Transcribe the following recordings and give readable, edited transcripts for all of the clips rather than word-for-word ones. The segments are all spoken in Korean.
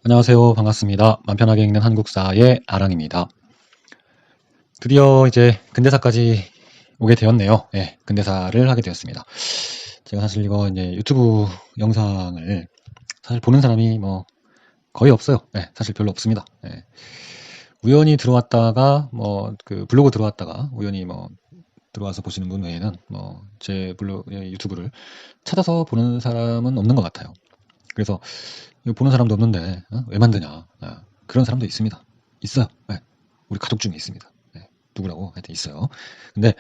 안녕하세요. 반갑습니다. 맘편하게 읽는 한국사의 아랑입니다. 드디어 이제 근대사까지 오게 되었네요. 예, 근대사를 하게 되었습니다. 제가 사실 이거 이제 유튜브 영상을 사실 보는 사람이 뭐 거의 없어요. 예, 사실 별로 없습니다. 예. 우연히 들어왔다가 뭐 그 블로그 들어왔다가 우연히 뭐 들어와서 보시는 분 외에는 뭐 제 블로그 유튜브를 찾아서 보는 사람은 없는 것 같아요. 그래서 이거 보는 사람도 없는데 왜 만드냐, 그런 사람도 있습니다. 있어요. 네. 우리 가족 중에 있습니다. 네. 누구라고 하여튼 있어요. 근데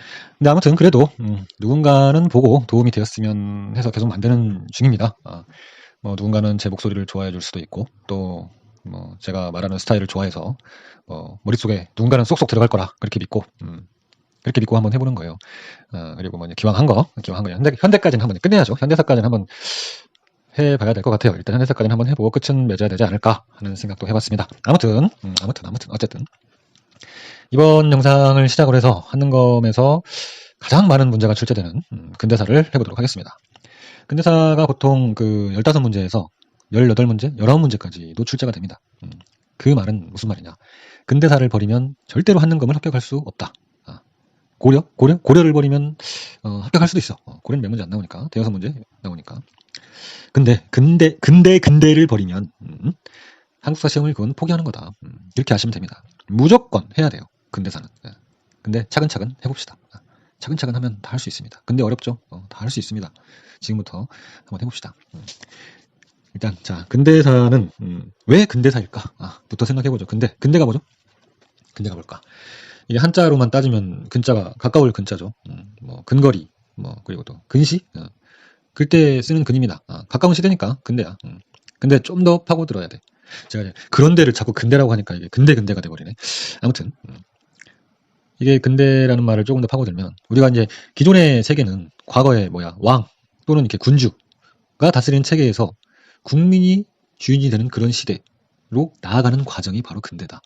아무튼 그래도 누군가는 보고 도움이 되었으면 해서 계속 만드는 중입니다. 뭐 누군가는 제 목소리를 좋아해 줄 수도 있고, 또 뭐 제가 말하는 스타일을 좋아해서 머릿속에 누군가는 쏙쏙 들어갈 거라 그렇게 믿고 한번 해보는 거예요. 그리고 뭐 이제 기왕 한 거 현대까지는 한번 끝내야죠. 현대사까지는 한번 해봐야 될 것 같아요. 일단 현대사까지는 한번 해보고 끝은 맺어야 되지 않을까 하는 생각도 해봤습니다. 아무튼 어쨌든 이번 영상을 시작으로 해서 한능검에서 가장 많은 문제가 출제되는 근대사를 해보도록 하겠습니다. 근대사가 보통 그 15문제에서 18문제, 19문제까지도 출제가 됩니다. 그 말은 무슨 말이냐? 근대사를 버리면 절대로 한능검을 합격할 수 없다. 고려를 버리면 합격할 수도 있어. 고려는 몇 문제 안 나오니까, 대여섯 문제 나오니까. 근대를 버리면 한국사 시험을 그건 포기하는 거다. 이렇게 하시면 됩니다. 무조건 해야 돼요. 근대사는. 근데 차근차근 해봅시다. 차근차근 하면 다 할 수 있습니다. 근데 어렵죠? 다 할 수 있습니다. 지금부터 한번 해봅시다. 일단 자, 근대사는 왜 근대사일까? 부터 생각해보죠. 근대가 뭐죠? 근대가 뭘까? 이게 한자로만 따지면 근자가 가까울 근자죠. 뭐 근거리, 뭐 그리고 또 근시, 그때 쓰는 근입니다. 가까운 시대니까 근대야. 근데 좀 더 파고들어야 돼. 제가 이제 그런 데를 자꾸 근대라고 하니까 이게 근대가 돼버리네. 아무튼 이게 근대라는 말을 조금 더 파고들면, 우리가 이제 기존의 세계는 과거에 왕 또는 이렇게 군주가 다스리는 체계에서 국민이 주인이 되는 그런 시대로 나아가는 과정이 바로 근대다.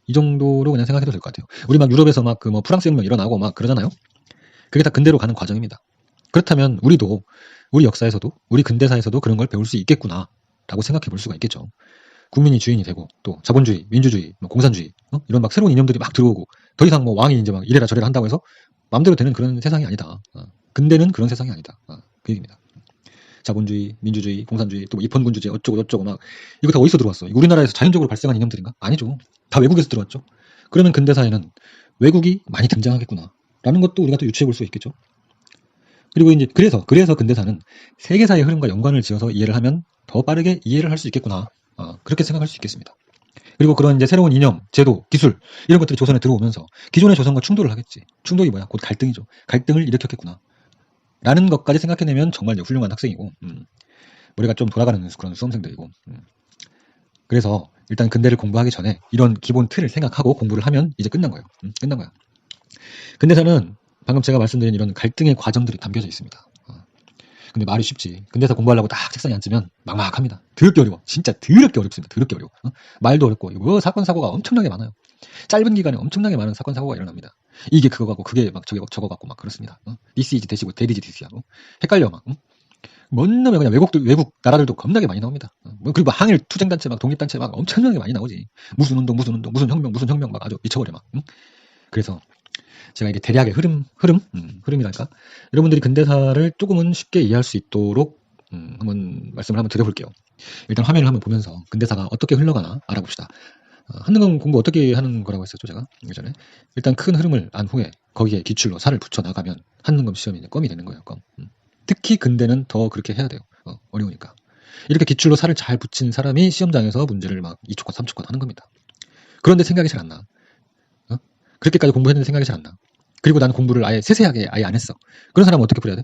이 정도로 그냥 생각해도 될 것 같아요. 우리 막 유럽에서 막 그 뭐 프랑스 혁명 일어나고 막 그러잖아요. 그게 다 근대로 가는 과정입니다. 그렇다면 우리도 우리 역사에서도 우리 근대사에서도 그런 걸 배울 수 있겠구나 라고 생각해 볼 수가 있겠죠. 국민이 주인이 되고 또 자본주의, 민주주의, 뭐 공산주의 이런 막 새로운 이념들이 막 들어오고 더 이상 뭐 왕이 이제 막 이래라 저래라 한다고 해서 마음대로 되는 그런 세상이 아니다. 근대는 그런 세상이 아니다. 그 얘기입니다. 자본주의, 민주주의, 공산주의, 또 뭐 입헌군주제 어쩌고 저쩌고 막 이거 다 어디서 들어왔어? 우리나라에서 자연적으로 발생한 이념들인가? 아니죠. 다 외국에서 들어왔죠. 그러면 근대사에는 외국이 많이 등장하겠구나 라는 것도 우리가 또 유추해 볼 수 있겠죠. 그리고 이제 그래서 근대사는 세계사의 흐름과 연관을 지어서 이해를 하면 더 빠르게 이해를 할 수 있겠구나. 그렇게 생각할 수 있겠습니다. 그리고 그런 이제 새로운 이념, 제도, 기술 이런 것들이 조선에 들어오면서 기존의 조선과 충돌을 하겠지. 충돌이 뭐야? 곧 갈등이죠. 갈등을 일으켰겠구나. 라는 것까지 생각해내면 정말 훌륭한 학생이고, 머리가 좀 돌아가는 그런 수험생들이고. 그래서 일단 근대를 공부하기 전에 이런 기본 틀을 생각하고 공부를 하면 이제 끝난 거예요. 끝난 거야. 근대사는 방금 제가 말씀드린 이런 갈등의 과정들이 담겨져 있습니다. 근데 말이 쉽지. 근대사 공부하려고 딱 책상에 앉으면 막막합니다. 더럽게 어려워. 진짜 더럽게 어렵습니다. 더럽게 어려워. 말도 어렵고 이거 사건 사고가 엄청나게 많아요. 짧은 기간에 엄청나게 많은 사건 사고가 일어납니다. 이게 그거 같고 그게 막 저거 같고 막 그렇습니다. this is 대시고 that is this 하고 헷갈려 막. 뭔 놈의 그냥 외국 나라들도 겁나게 많이 나옵니다. 그리고 항일 투쟁단체 막 독립단체 막 엄청나게 많이 나오지. 무슨 운동 무슨 혁명 막 아주 미쳐버려 막. 그래서 제가 이게 대략의 흐름이랄까? 여러분들이 근대사를 조금은 쉽게 이해할 수 있도록 말씀을 한번 드려볼게요. 일단 화면을 한번 보면서 근대사가 어떻게 흘러가나 알아봅시다. 한능검 공부 어떻게 하는 거라고 했었죠, 제가 예전에. 일단 큰 흐름을 안 후에 거기에 기출로 살을 붙여 나가면 한능검 시험이 이제 껌이 되는 거예요, 껌. 특히 근대는 더 그렇게 해야 돼요. 어려우니까. 이렇게 기출로 살을 잘 붙인 사람이 시험장에서 문제를 막 2초컷, 3초컷 하는 겁니다. 그런데 생각이 잘 안 나. 그렇게까지 공부했는데 생각이 잘 안 나. 그리고 나는 공부를 아예 세세하게 아예 안 했어. 그런 사람은 어떻게 풀어야 돼?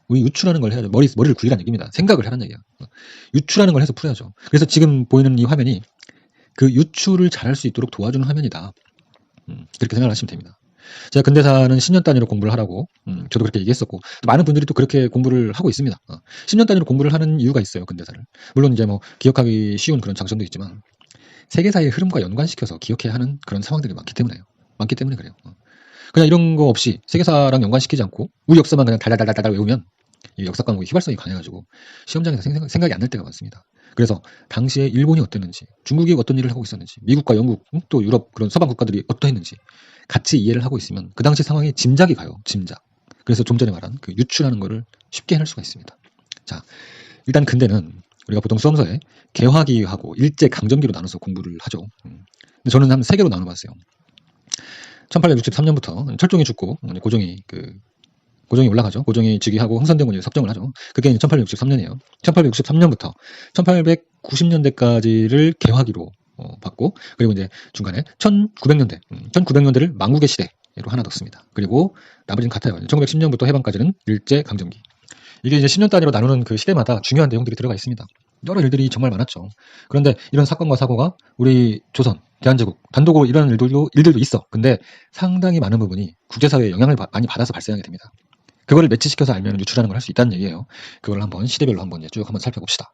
우리 유추라는 걸 해야죠. 머리를 굴리라는 얘기입니다. 생각을 하라는 얘기야. 유추라는 걸 해서 풀어야죠. 그래서 지금 보이는 이 화면이 그 유추를 잘할 수 있도록 도와주는 화면이다. 그렇게 생각을 하시면 됩니다. 제가 근대사는 10년 단위로 공부를 하라고 저도 그렇게 얘기했었고, 또 많은 분들이 또 그렇게 공부를 하고 있습니다. 10년 단위로 공부를 하는 이유가 있어요. 근대사를. 물론 이제 뭐 기억하기 쉬운 그런 장점도 있지만 세계사의 흐름과 연관시켜서 기억해야 하는 그런 상황들이 많기 때문에 그래요. 그냥 이런 거 없이 세계사랑 연관시키지 않고 우리 역사만 그냥 달달달달 외우면 이 역사 과목이 휘발성이 강해가지고 시험장에서 생각이 안 날 때가 많습니다. 그래서 당시에 일본이 어땠는지, 중국이 어떤 일을 하고 있었는지, 미국과 영국, 또 유럽 그런 서방 국가들이 어떠했는지 같이 이해를 하고 있으면 그 당시 상황에 짐작이 가요. 짐작. 그래서 좀 전에 말한 그 유추라는 거를 쉽게 해낼 수가 있습니다. 자, 일단 근대는 우리가 보통 수험서에 개화기하고 일제강점기로 나눠서 공부를 하죠. 근데 저는 한 3개로 나눠봤어요. 1863년부터 철종이 죽고 고종이 올라가죠. 고종이 즉위하고 흥선대원군이 섭정을 하죠. 그게 이제 1863년이에요. 1863년부터 1890년대까지를 개화기로 봤고, 그리고 이제 중간에 1900년대, 1900년대를 망국의 시대로 하나 뒀습니다. 그리고 나머지는 같아요. 1910년부터 해방까지는 일제강점기. 이게 이제 10년 단위로 나누는 그 시대마다 중요한 내용들이 들어가 있습니다. 여러 일들이 정말 많았죠. 그런데 이런 사건과 사고가 우리 조선, 대한제국, 단독으로 이런 일들도 있어. 근데 상당히 많은 부분이 국제사회에 영향을 많이 받아서 발생하게 됩니다. 그거를 매치시켜서 알면 유출하는 걸 할 수 있다는 얘기예요. 그걸 한번 시대별로 한번 쭉 한번 살펴봅시다.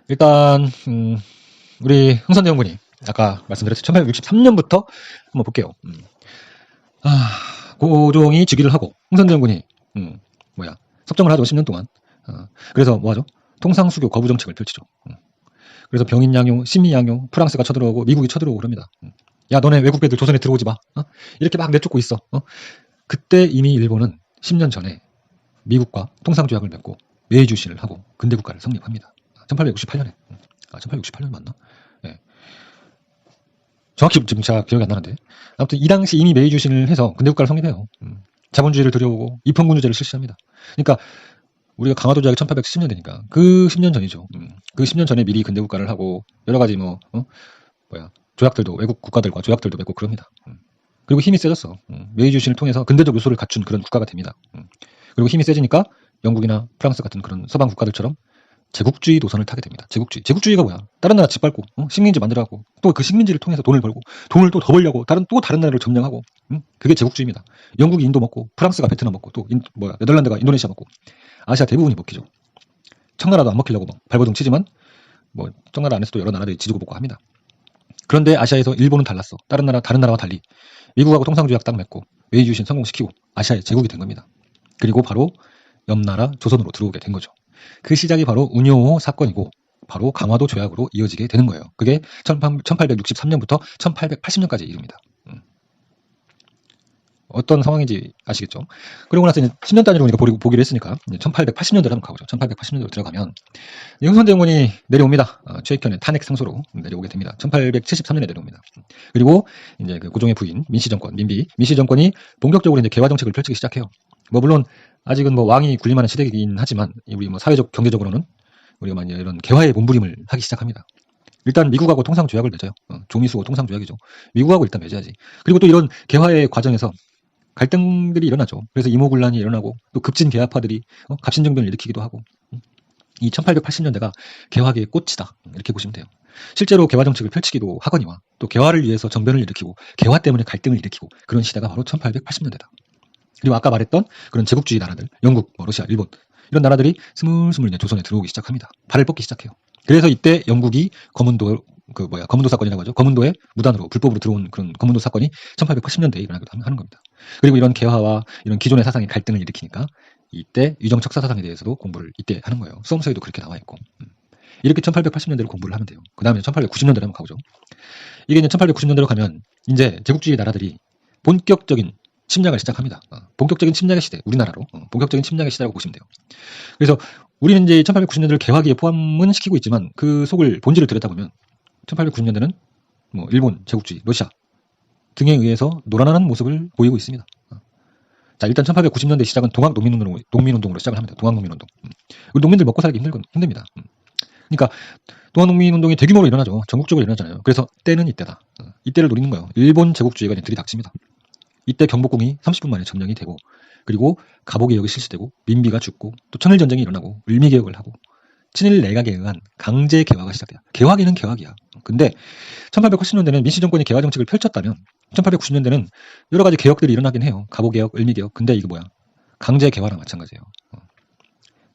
일단 우리 흥선대원군이 아까 말씀드렸죠. 1863년부터 한번 볼게요. 고종이 즉위를 하고 흥선대원군이 섭정을 하죠. 10년 동안. 그래서 뭐하죠? 통상수교 거부 정책을 펼치죠. 그래서 병인 양요, 신미 양요, 프랑스가 쳐들어오고 미국이 쳐들어오고 그럽니다. 야, 너네 외국 애들 조선에 들어오지 마. 이렇게 막 내쫓고 있어. 그때 이미 일본은 10년 전에 미국과 통상조약을 맺고 메이주신을 하고 근대국가를 성립합니다. 1868년에. 1868년 맞나? 네. 정확히 지금 제가 기억이 안 나는데. 아무튼 이 당시 이미 메이주신을 해서 근대국가를 성립해요. 자본주의를 들여오고 입헌군주제를 실시합니다. 그러니까 우리가 강화도 조약이 1870년대니까 그 10년 전이죠. 그 10년 전에 미리 근대국가를 하고 여러 가지 조약들도 외국 국가들과 조약들도 맺고 그럽니다. 그리고 힘이 세졌어. 메이주신을 통해서 근대적 요소를 갖춘 그런 국가가 됩니다. 그리고 힘이 세지니까 영국이나 프랑스 같은 그런 서방 국가들처럼 제국주의 노선을 타게 됩니다. 제국주의가 뭐야? 다른 나라 짓밟고 식민지 만들어가고 또 그 식민지를 통해서 돈을 벌고 돈을 또 더 벌려고 다른 나라를 점령하고 그게 제국주의입니다. 영국이 인도 먹고 프랑스가 베트남 먹고 또 네덜란드가 인도네시아 먹고 아시아 대부분이 먹히죠. 청나라도 안 먹히려고 막 발버둥 치지만 청나라 안에서도 여러 나라들이 지지고 볶고 합니다. 그런데 아시아에서 일본은 달랐어. 다른 나라와 달리 미국하고 통상조약 딱 맺고 메이주신 성공시키고 아시아의 제국이 된 겁니다. 그리고 바로 옆나라 조선으로 들어오게 된 거죠. 그 시작이 바로 운요 사건이고 바로 강화도 조약으로 이어지게 되는 거예요. 그게 1863년부터 1880년까지 이릅니다. 어떤 상황인지 아시겠죠? 그러고 나서 이제 10년 단위로 우리가 보기로 했으니까 1880년대로 한번 가보죠. 1880년대로 들어가면 흥선대원군이 내려옵니다. 최익현의 탄핵 상소로 내려오게 됩니다. 1873년에 내려옵니다. 그리고 이제 그 고종의 부인 민씨정권, 민씨정권이 본격적으로 이제 개화 정책을 펼치기 시작해요. 물론 아직은 왕이 군림하는 시대이긴 하지만 우리 사회적 경제적으로는 우리가 이런 개화의 몸부림을 하기 시작합니다. 일단 미국하고 통상조약을 맺어요. 조미수호 통상조약이죠. 미국하고 일단 맺어야지. 그리고 또 이런 개화의 과정에서 갈등들이 일어나죠. 그래서 이모군란이 일어나고 또 급진 개화파들이 갑신정변을 일으키기도 하고 이 1880년대가 개화계의 꽃이다. 이렇게 보시면 돼요. 실제로 개화 정책을 펼치기도 하거니와 또 개화를 위해서 정변을 일으키고 개화 때문에 갈등을 일으키고 그런 시대가 바로 1880년대다. 그리고 아까 말했던 그런 제국주의 나라들, 영국, 러시아, 일본 이런 나라들이 스물스물 이제 조선에 들어오기 시작합니다. 발을 뻗기 시작해요. 그래서 이때 영국이 검은도 사건이라고 하죠. 검은도에 무단으로 불법으로 들어온 그런 검은도 사건이 1880년대에 일어나기도 하는 겁니다. 그리고 이런 개화와 이런 기존의 사상의 갈등을 일으키니까 이때 유정척사 사상에 대해서도 공부를 이때 하는 거예요. 수험서에도 그렇게 나와 있고. 이렇게 1880년대로 공부를 하면 돼요. 그 다음에 1890년대로 한번 가보죠. 이게 이제 1890년대로 가면 이제 제국주의 나라들이 본격적인 침략을 시작합니다. 본격적인 침략의 시대, 우리나라로 본격적인 침략의 시대라고 보시면 돼요. 그래서 우리는 이제 1890년대를 개화기에 포함은 시키고 있지만 그 속을 본질을 들여다보면 1890년대는 일본, 제국주의, 러시아 등에 의해서 놀아나는 모습을 보이고 있습니다. 자, 일단 1890년대 시작은 동학농민운동으로 시작을 합니다. 동학농민운동. 우리 농민들 먹고 살기 힘듭니다. 그러니까 동학농민운동이 대규모로 일어나죠. 전국적으로 일어나잖아요. 그래서 때는 이때다. 이때를 노리는 거예요. 일본 제국주의가 들이닥칩니다. 이때 경복궁이 30분 만에 점령이 되고 그리고 갑오개혁이 실시되고 민비가 죽고 또 천일전쟁이 일어나고 을미개혁을 하고 친일 내각에 의한 강제 개화가 시작돼요. 개화기는 개화기야. 근데 1880년대는 민씨정권이 개화 정책을 펼쳤다면 1890년대는 여러 가지 개혁들이 일어나긴 해요. 갑오개혁, 을미개혁. 근데 이게 뭐야? 강제 개화랑 마찬가지예요.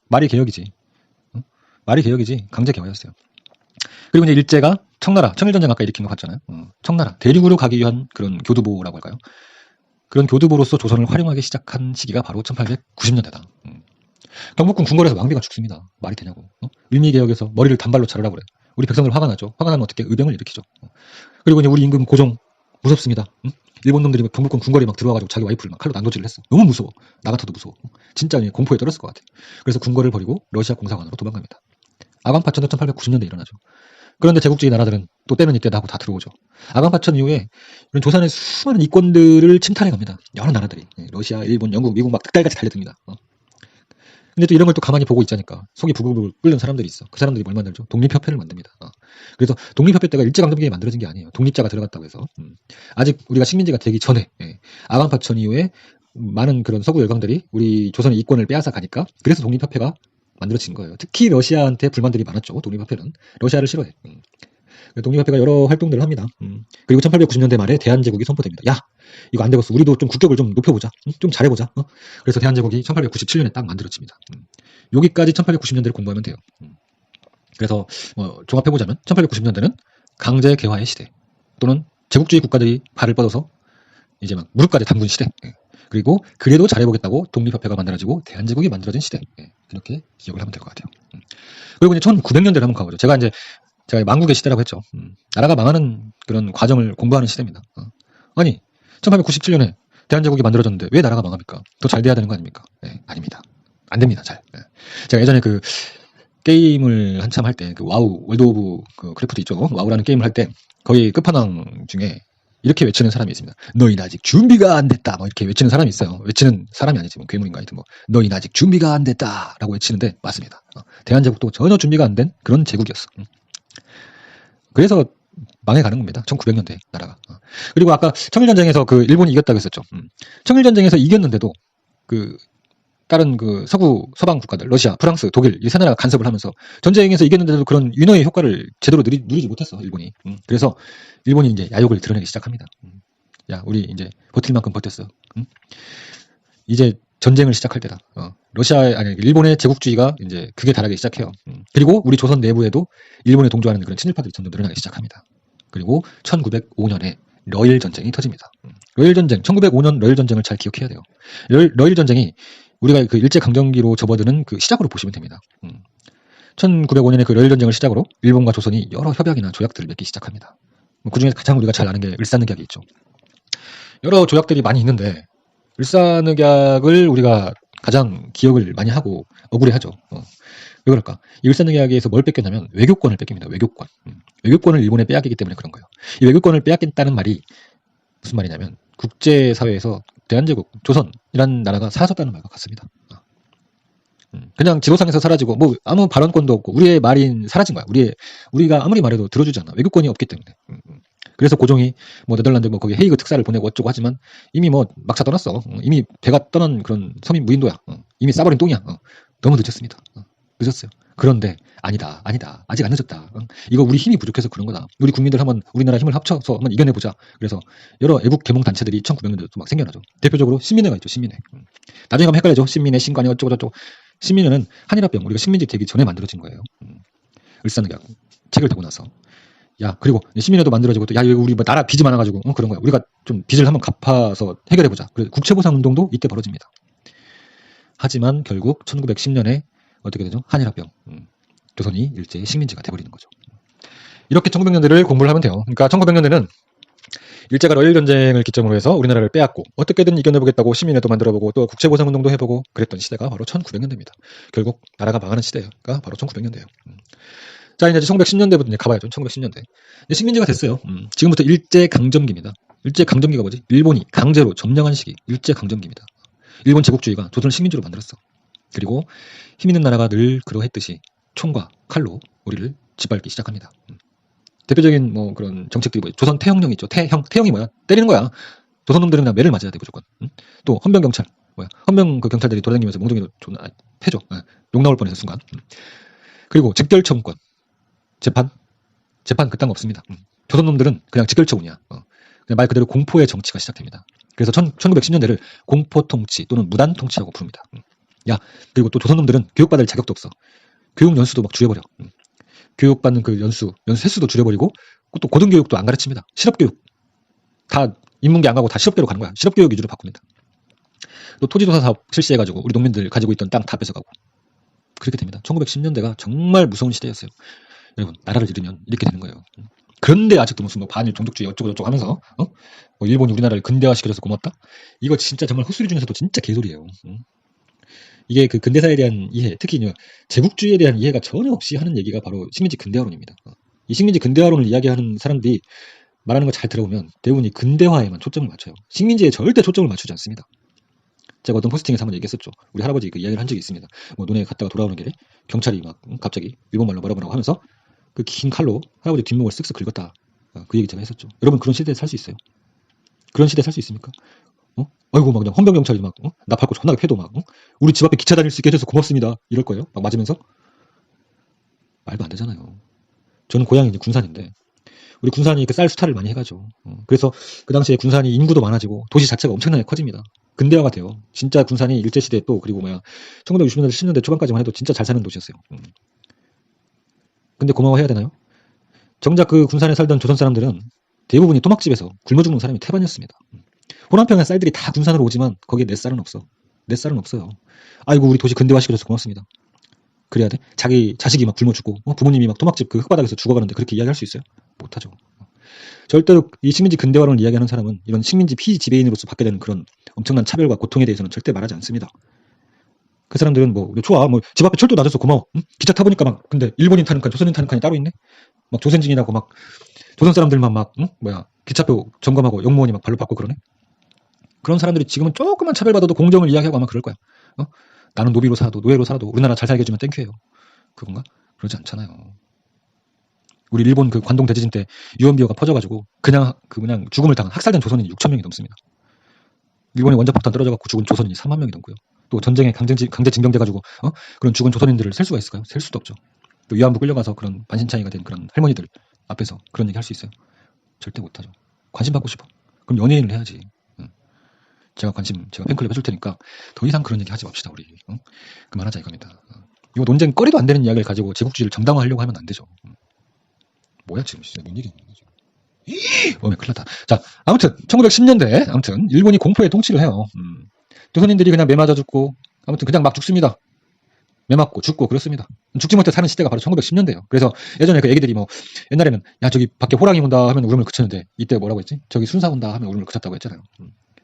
말이 개혁이지. 말이 개혁이지 강제 개화였어요. 그리고 이제 일제가 청나라, 청일전쟁 아까 일으킨 거 봤잖아요. 청나라, 대륙으로 가기 위한 그런 교두보라고 할까요? 그런 교두보로서 조선을 활용하기 시작한 시기가 바로 1890년대다. 경복궁 궁궐에서 왕비가 죽습니다. 말이 되냐고. 을미개혁에서 머리를 단발로 자르라고 그래. 우리 백성들 화가 나죠. 화가 나면 어떻게 의병을 일으키죠. 그리고 이제 우리 임금 고종 무섭습니다. 일본 놈들이 막 경복궁 궁궐에 막 들어와가지고 자기 와이프를 막 칼로 난도질을 했어. 너무 무서워. 나 같아도 무서워. 진짜 공포에 떨었을 것 같아. 그래서 궁궐을 버리고 러시아 공사관으로 도망갑니다. 아광파천도 1890년대 일어나죠. 그런데 제국주의 나라들은 또 때는 이때다 하고 다 들어오죠. 아광파천 이후에 이런 조선의 수많은 이권들을 침탈해 갑니다. 여러 나라들이. 러시아, 일본, 영국, 미국 막 특갈같이 달려듭니다. 근데 또 이런 걸 또 가만히 보고 있자니까 속이 부글부글 끓는 사람들이 있어. 그 사람들이 뭘 만들죠? 독립협회를 만듭니다. 그래서 독립협회 때가 일제강점기에 만들어진 게 아니에요. 독립자가 들어갔다고 해서. 아직 우리가 식민지가 되기 전에 아광파천 이후에 많은 그런 서구 열강들이 우리 조선의 이권을 빼앗아 가니까 그래서 독립협회가 만들어진 거예요. 특히 러시아한테 불만들이 많았죠. 독립협회는. 러시아를 싫어해. 독립협회가 여러 활동들을 합니다. 그리고 1890년대 말에 대한제국이 선포됩니다. 야, 이거 안 되겠어. 우리도 좀 국격을 좀 높여보자. 좀 잘해보자. 그래서 대한제국이 1897년에 딱 만들어집니다. 여기까지 1890년대를 공부하면 돼요. 그래서 종합해보자면 1890년대는 강제 개화의 시대 또는 제국주의 국가들이 발을 뻗어서 이제 막 무릎까지 담근 시대. 그리고 그래도 잘해보겠다고 독립협회가 만들어지고 대한제국이 만들어진 시대. 이렇게 기억을 하면 될 것 같아요. 그리고 이제 1900년대를 한번 가보죠. 제가 망국의 시대라고 했죠. 나라가 망하는 그런 과정을 공부하는 시대입니다. 아니 1897년에 대한제국이 만들어졌는데 왜 나라가 망합니까? 더 잘 돼야 되는 거 아닙니까? 아닙니다. 안 됩니다. 잘. 제가 예전에 그 게임을 한참 할 때 그 와우 월드 오브 그 크래프트 있죠. 와우라는 게임을 할 때 거의 끝판왕 중에 이렇게 외치는 사람이 있습니다. 너희는 아직 준비가 안 됐다. 뭐 이렇게 외치는 사람이 있어요. 외치는 사람이 아니지 뭐 괴물인가 하여튼 뭐 너희는 아직 준비가 안 됐다라고 외치는데 맞습니다. 대한제국도 전혀 준비가 안 된 그런 제국이었어. 그래서 망해가는 겁니다. 1900년대 나라가. 그리고 아까 청일전쟁에서 그 일본이 이겼다고 했었죠. 청일전쟁에서 이겼는데도 그 다른 그 서방 국가들, 러시아, 프랑스, 독일 이 세 나라가 간섭을 하면서 전쟁에서 이겼는데도 그런 윤회의 효과를 제대로 누리지 못했어 일본이. 그래서 일본이 이제 야욕을 드러내기 시작합니다. 야, 우리 이제 버틸 만큼 버텼어. 이제 전쟁을 시작할 때다. 일본의 제국주의가 이제 극에 달하기 시작해요. 그리고 우리 조선 내부에도 일본에 동조하는 그런 친일파들이 점점 늘어나기 시작합니다. 그리고 1905년에 러일 전쟁이 터집니다. 러일 전쟁, 1905년 러일 전쟁을 잘 기억해야 돼요. 러일 전쟁이 우리가 그 일제 강점기로 접어드는 그 시작으로 보시면 됩니다. 1905년에 그 러일 전쟁을 시작으로 일본과 조선이 여러 협약이나 조약들을 맺기 시작합니다. 그 중에 가장 우리가 잘 아는 게 을사늑약이 있죠. 여러 조약들이 많이 있는데 을사늑약을 우리가 가장 기억을 많이 하고 억울해하죠. 왜 그럴까? 이 을사늑약에서 뭘 뺏겼냐면 외교권을 뺏깁니다. 외교권. 외교권을 일본에 빼앗기기 때문에 그런 거예요. 이 외교권을 빼앗긴다는 말이 무슨 말이냐면 국제사회에서 대한제국, 조선이라는 나라가 사라졌다는 말과 같습니다. 그냥 지도상에서 사라지고 뭐 아무 발언권도 없고 우리의 말이 사라진 거야. 우리가 아무리 말해도 들어주지 않아. 외교권이 없기 때문에. 그래서 고종이 뭐 네덜란드 뭐 거기 헤이그 특사를 보내고 어쩌고 하지만 이미 뭐 막차 떠났어. 이미 배가 떠난 그런 서민 무인도야. 이미 싸버린 똥이야. 너무 늦었습니다. 늦었어요. 그런데 아니다. 아직 안 늦었다. 이거 우리 힘이 부족해서 그런 거다. 우리 국민들 한번 우리나라 힘을 합쳐서 한번 이겨내보자. 그래서 여러 애국 계몽 단체들이 1900년대도 막 생겨나죠. 대표적으로 신민회가 있죠. 신민회. 나중에 가면 헷갈리죠. 신민회, 신관이 어쩌고 저쩌고. 신민회는 한일합병 우리가 식민지 되기 전에 만들어진 거예요. 을사늑약 책을 타고 나서. 야, 그리고 신민회도 만들어지고 또 야, 우리 뭐 나라 빚이 많아가지고 그런 거야. 우리가 좀 빚을 한번 갚아서 해결해보자. 그래서 국채보상 운동도 이때 벌어집니다. 하지만 결국 1910년에 어떻게 되죠? 한일합병. 조선이 일제의 식민지가 돼버리는 거죠. 이렇게 1900년대를 공부를 하면 돼요. 그러니까 1900년대는 일제가 러일 전쟁을 기점으로 해서 우리나라를 빼앗고 어떻게든 이겨내보겠다고 시민회도 만들어보고 또 국제보상운동도 해보고 그랬던 시대가 바로 1900년대입니다. 결국 나라가 망하는 시대가 바로 1900년대예요. 자, 이제 1910년대부터 이제 가봐야죠. 1910년대. 이제 식민지가 됐어요. 지금부터 일제강점기입니다. 일제강점기가 뭐지? 일본이 강제로 점령한 시기. 일제강점기입니다. 일본 제국주의가 조선을 식민지로 만들었어. 그리고 힘 있는 나라가 늘 그러했듯이 총과 칼로 우리를 짓밟기 시작합니다. 대표적인 뭐 그런 정책들이 뭐죠? 조선 태형령 있죠. 태형이 뭐야? 때리는 거야. 조선놈들은 그냥 매를 맞아야 돼 무조건. 또 헌병경찰 뭐야? 헌병 그 경찰들이 돌아다니면서 몽둥이로 존나 패죠. 욕 나올 뻔해서 순간. 그리고 직결청권 재판 그딴 거 없습니다. 조선놈들은 그냥 직결처군이야. 그냥 말 그대로 공포의 정치가 시작됩니다. 그래서 1910년대를 공포통치 또는 무단통치라고 부릅니다. 야, 그리고 또 조선놈들은 교육받을 자격도 없어. 교육 연수도 막 줄여버려. 교육받는 그 연수 횟수도 줄여버리고 또 고등교육도 안 가르칩니다. 실업교육 다 인문계 안 가고 다 실업계로 가는 거야. 실업교육 위주로 바꿉니다. 또 토지조사 사업 실시해가지고 우리 농민들 가지고 있던 땅 다 뺏어가고 그렇게 됩니다. 1910년대가 정말 무서운 시대였어요. 여러분 나라를 잃으면 이렇게 되는 거예요. 그런데 아직도 무슨 뭐 반일 종족주의 어쩌고 저쩌고 하면서 뭐 일본이 우리나라를 근대화시켜줘서 고맙다? 이거 진짜 정말 헛소리 중에서도 진짜 개소리예요. 이게 그 근대사에 대한 이해, 특히 제국주의에 대한 이해가 전혀 없이 하는 얘기가 바로 식민지 근대화론입니다. 이 식민지 근대화론을 이야기하는 사람들이 말하는 거 잘 들어보면 대부분이 근대화에만 초점을 맞춰요. 식민지에 절대 초점을 맞추지 않습니다. 제가 어떤 포스팅에서 한번 얘기했었죠. 우리 할아버지 그 이야기를 한 적이 있습니다. 뭐 논에 갔다가 돌아오는 길에 경찰이 막 갑자기 일본말로 뭐라고 하면서 그 긴 칼로 할아버지 뒷목을 쓱쓱 긁었다. 그 얘기 제가 했었죠. 여러분 그런 시대에 살 수 있어요? 그런 시대에 살 수 있습니까? 아이고 막 그냥 헌병 경찰이 막 나 밟고 존나게 패도 막 우리 집 앞에 기차 다닐 수 있게 해줘서 고맙습니다. 이럴 거예요? 막 맞으면서 말도 안 되잖아요. 저는 고향이 이제 군산인데 우리 군산이 그 쌀 수탈을 많이 해가죠. 그래서 그 당시에 군산이 인구도 많아지고 도시 자체가 엄청나게 커집니다. 근대화가 돼요. 진짜 군산이 일제시대 또 그리고 1960년대 10년대 초반까지만 해도 진짜 잘 사는 도시였어요. 근데 고마워해야 되나요? 정작 그 군산에 살던 조선 사람들은 대부분이 토막집에서 굶어 죽는 사람이 태반이었습니다. 호남평양 쌀들이 다 군산으로 오지만 거기에 내 쌀은 없어. 내 쌀은 없어요. 아이고 우리 도시 근대화시켜줘서 고맙습니다. 그래야 돼? 자기 자식이 막 굶어 죽고 부모님이 막 토막집 그 흙바닥에서 죽어가는데 그렇게 이야기할 수 있어요? 못하죠. 절대로 이 식민지 근대화론을 이야기하는 사람은 이런 식민지 피지배인으로서 받게 되는 그런 엄청난 차별과 고통에 대해서는 절대 말하지 않습니다. 그 사람들은 좋아 집 앞에 철도 놔줘서 고마워. 기차 타보니까 막 근데 일본인 타는 칸 조선인 타는 칸이 따로 있네. 막 조선진이라고 막 조선 사람들만 막 기차표 점검하고 영무원이 막 발로 받고 그러네. 그런 사람들이 지금은 조금만 차별받아도 공정을 이야기하고 아마 그럴 거야. 나는 노비로 살아도 노예로 살아도 우리나라 잘 살게 해주면 땡큐예요. 그건가? 그러지 않잖아요. 우리 일본 그 관동 대지진 때 유언비어가 퍼져가지고 그냥 죽음을 당한 학살된 조선인이 6천 명이 넘습니다. 일본의 원자폭탄 떨어져갖고 죽은 조선인이 3만 명이 넘고요. 또 전쟁에 강제 징병돼가지고 그런 죽은 조선인들을 셀 수가 있을까요? 셀 수도 없죠. 또 위안부 끌려가서 그런 반신창이가 된 그런 할머니들 앞에서 그런 얘기 할 수 있어요? 절대 못하죠. 관심 받고 싶어? 그럼 연예인을 해야지. 제가 팬클럽 해줄 테니까 더 이상 그런 얘기 하지 맙시다 우리. 그만하자 이겁니다. 이거 논쟁 거리도 안 되는 이야기를 가지고 제국주의를 정당화하려고 하면 안 되죠. 뭐야 지금 진짜 뭔 얘기하는 거지? 큰일 났다. 자, 아무튼 1910년대 아무튼 일본이 공포에 통치를 해요. 조선인들이 그냥 매 맞아 죽고 아무튼 그냥 막 죽습니다. 매 맞고 죽고 그렇습니다. 죽지 못해 사는 시대가 바로 1910년대예요. 그래서 예전에 그 애기들이 옛날에는 야 저기 밖에 호랑이 온다 하면 울음을 그쳤는데 이때 뭐라고 했지? 저기 순사 온다 하면 울음을 그쳤다고 했잖아요.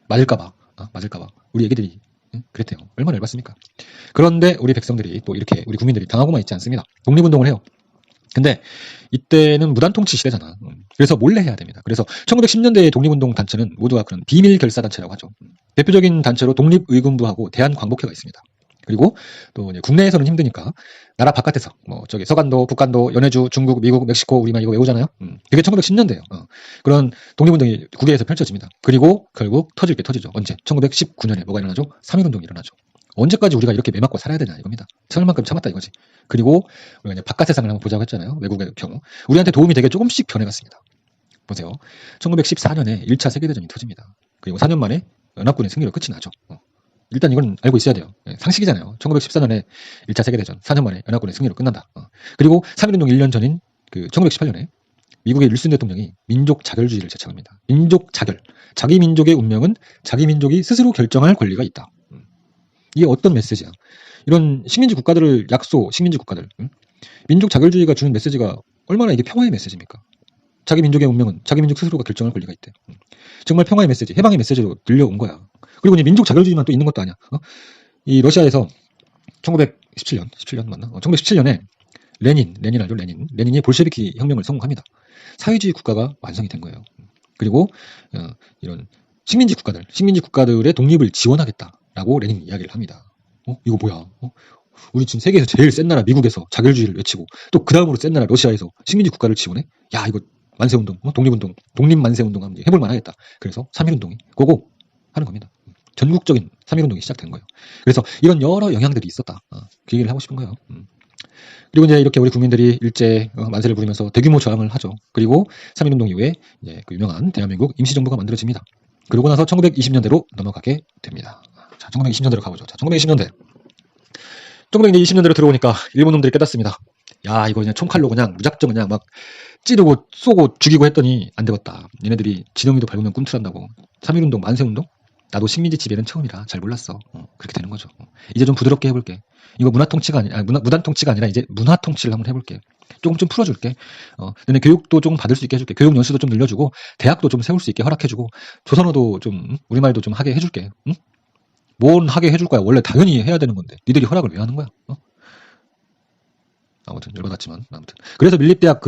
맞을까봐 우리 애기들이 그랬대요. 얼마나 열받습니까? 그런데 우리 백성들이 또 이렇게 우리 국민들이 당하고만 있지 않습니다. 독립운동을 해요. 근데 이때는 무단통치 시대잖아. 그래서 몰래 해야 됩니다. 그래서 1910년대의 독립운동 단체는 모두가 그런 비밀 결사단체라고 하죠. 대표적인 단체로 독립의군부하고 대한광복회가 있습니다. 그리고 또 국내에서는 힘드니까 나라 바깥에서 저기 서간도, 북간도, 연해주, 중국, 미국, 멕시코 우리만 이거 외우잖아요. 그게 1910년대예요. 그런 독립운동이 국외에서 펼쳐집니다. 그리고 결국 터질 게 터지죠. 언제? 1919년에 뭐가 일어나죠? 3.1운동이 일어나죠. 언제까지 우리가 이렇게 매 맞고 살아야 되냐 이겁니다. 참을 만큼 참았다 이거지. 그리고 우리가 이제 바깥 세상을 한번 보자고 했잖아요. 외국의 경우. 우리한테 도움이 되게 조금씩 변해갔습니다. 보세요. 1914년에 1차 세계대전이 터집니다. 그리고 4년 만에 연합군의 승리로 끝이 나죠. 일단 이건 알고 있어야 돼요. 상식이잖아요. 1914년에 1차 세계대전, 4년 만에 연합군의 승리로 끝난다. 그리고 3.1운동 1년 전인 그 1918년에 미국의 윌슨 대통령이 민족 자결주의를 제창합니다. 민족 자결. 자기 민족의 운명은 자기 민족이 스스로 결정할 권리가 있다. 이게 어떤 메시지야? 이런 식민지 국가들, 민족 자결주의가 주는 메시지가 얼마나 이게 평화의 메시지입니까? 자기 민족의 운명은 자기 민족 스스로가 결정할 권리가 있대. 정말 평화의 메시지, 해방의 메시지로 들려온 거야. 그리고 이제 민족 자결주의만 또 있는 것도 아니야. 이 러시아에서 1917년 맞나? 1917년에 레닌 알죠? 레닌이 볼셰비키 혁명을 성공합니다. 사회주의 국가가 완성이 된 거예요. 그리고 이런 식민지 국가들의 독립을 지원하겠다라고 레닌이 이야기를 합니다. 이거 뭐야? 우리 지금 세계에서 제일 센 나라 미국에서 자결주의를 외치고 또 그 다음으로 센 나라 러시아에서 식민지 국가를 지원해? 야 이거 만세운동, 독립운동, 독립만세운동 하면 해볼만 하겠다. 그래서 3.1운동이 고고 하는 겁니다. 전국적인 3.1운동이 시작된 거예요. 그래서 이런 여러 영향들이 있었다. 그 얘기를 하고 싶은 거예요. 그리고 이제 이렇게 우리 국민들이 일제 만세를 부리면서 대규모 저항을 하죠. 그리고 3.1운동 이후에 이제 그 유명한 대한민국 임시정부가 만들어집니다. 그러고 나서 1920년대로 넘어가게 됩니다. 자, 1920년대로 가보죠. 자, 1920년대로 들어오니까 일본 놈들이 깨닫습니다. 야, 이거 그냥 총칼로 그냥 무작정 그냥 막 찌르고 쏘고 죽이고 했더니 안 되겠다. 얘네들이 진영이도 밟으면 꿈틀한다고. 3.1운동, 만세운동? 나도 식민지 지배는 처음이라 잘 몰랐어. 그렇게 되는 거죠. 이제 좀 부드럽게 해볼게. 이거 문화 통치가 아니라 무단 통치가 아니라 이제 문화 통치를 한번 해볼게. 조금 좀 풀어줄게. 너네 교육도 조금 받을 수 있게 해줄게. 교육 연수도 좀 늘려주고 대학도 좀 세울 수 있게 허락해주고 조선어도 좀 우리말도 좀 하게 해줄게. 응? 뭔 하게 해줄 거야? 원래 당연히 해야 되는 건데 니들이 허락을 왜 하는 거야? 아무튼 열받았지만 아무튼 그래서 밀립대학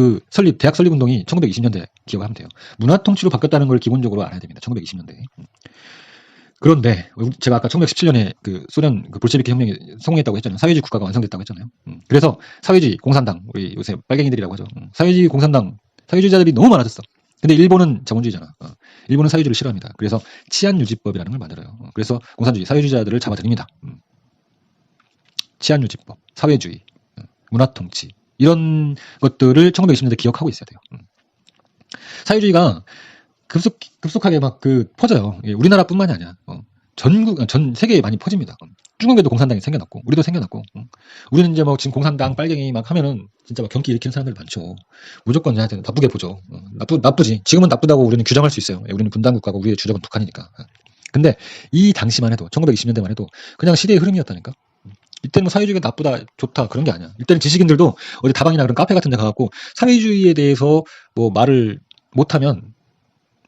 대학 설립 운동이 1920년대 기억하면 돼요. 문화 통치로 바뀌었다는 걸 기본적으로 알아야 됩니다. 1920년대. 그런데 제가 아까 1917년에 소련 볼셰비키 혁명이 성공했다고 했잖아요. 사회주의 국가가 완성됐다고 했잖아요. 그래서 사회주의 공산당, 우리 요새 빨갱이들이라고 하죠. 사회주의 공산당, 사회주의자들이 너무 많아졌어. 근데 일본은 자본주의잖아. 일본은 사회주의를 싫어합니다. 그래서 치안유지법이라는 걸 만들어요. 그래서 공산주의, 사회주의자들을 잡아들입니다. 치안유지법, 사회주의, 문화통치 이런 것들을 1920년대 기억하고 있어야 돼요. 사회주의가 급속하게 막 퍼져요. 우리나라뿐만이 아니야. 전 세계에 많이 퍼집니다. 중국에도 공산당이 생겨났고, 우리도 생겨났고, 우리는 이제 뭐 지금 공산당 빨갱이 막 하면은 진짜 막 경기 일으키는 사람들 많죠. 무조건 얘한테는 나쁘게 보죠. 나쁘지. 지금은 나쁘다고 우리는 규정할 수 있어요. 우리는 분단 국가고 우리의 주적은 북한이니까. 근데 이 당시만 해도 1920년대만 해도 그냥 시대의 흐름이었다니까. 이때는 뭐 사회주의가 나쁘다, 좋다 그런 게 아니야. 이때는 지식인들도 어디 다방이나 그런 카페 같은 데 가갖고 사회주의에 대해서 뭐 말을 못하면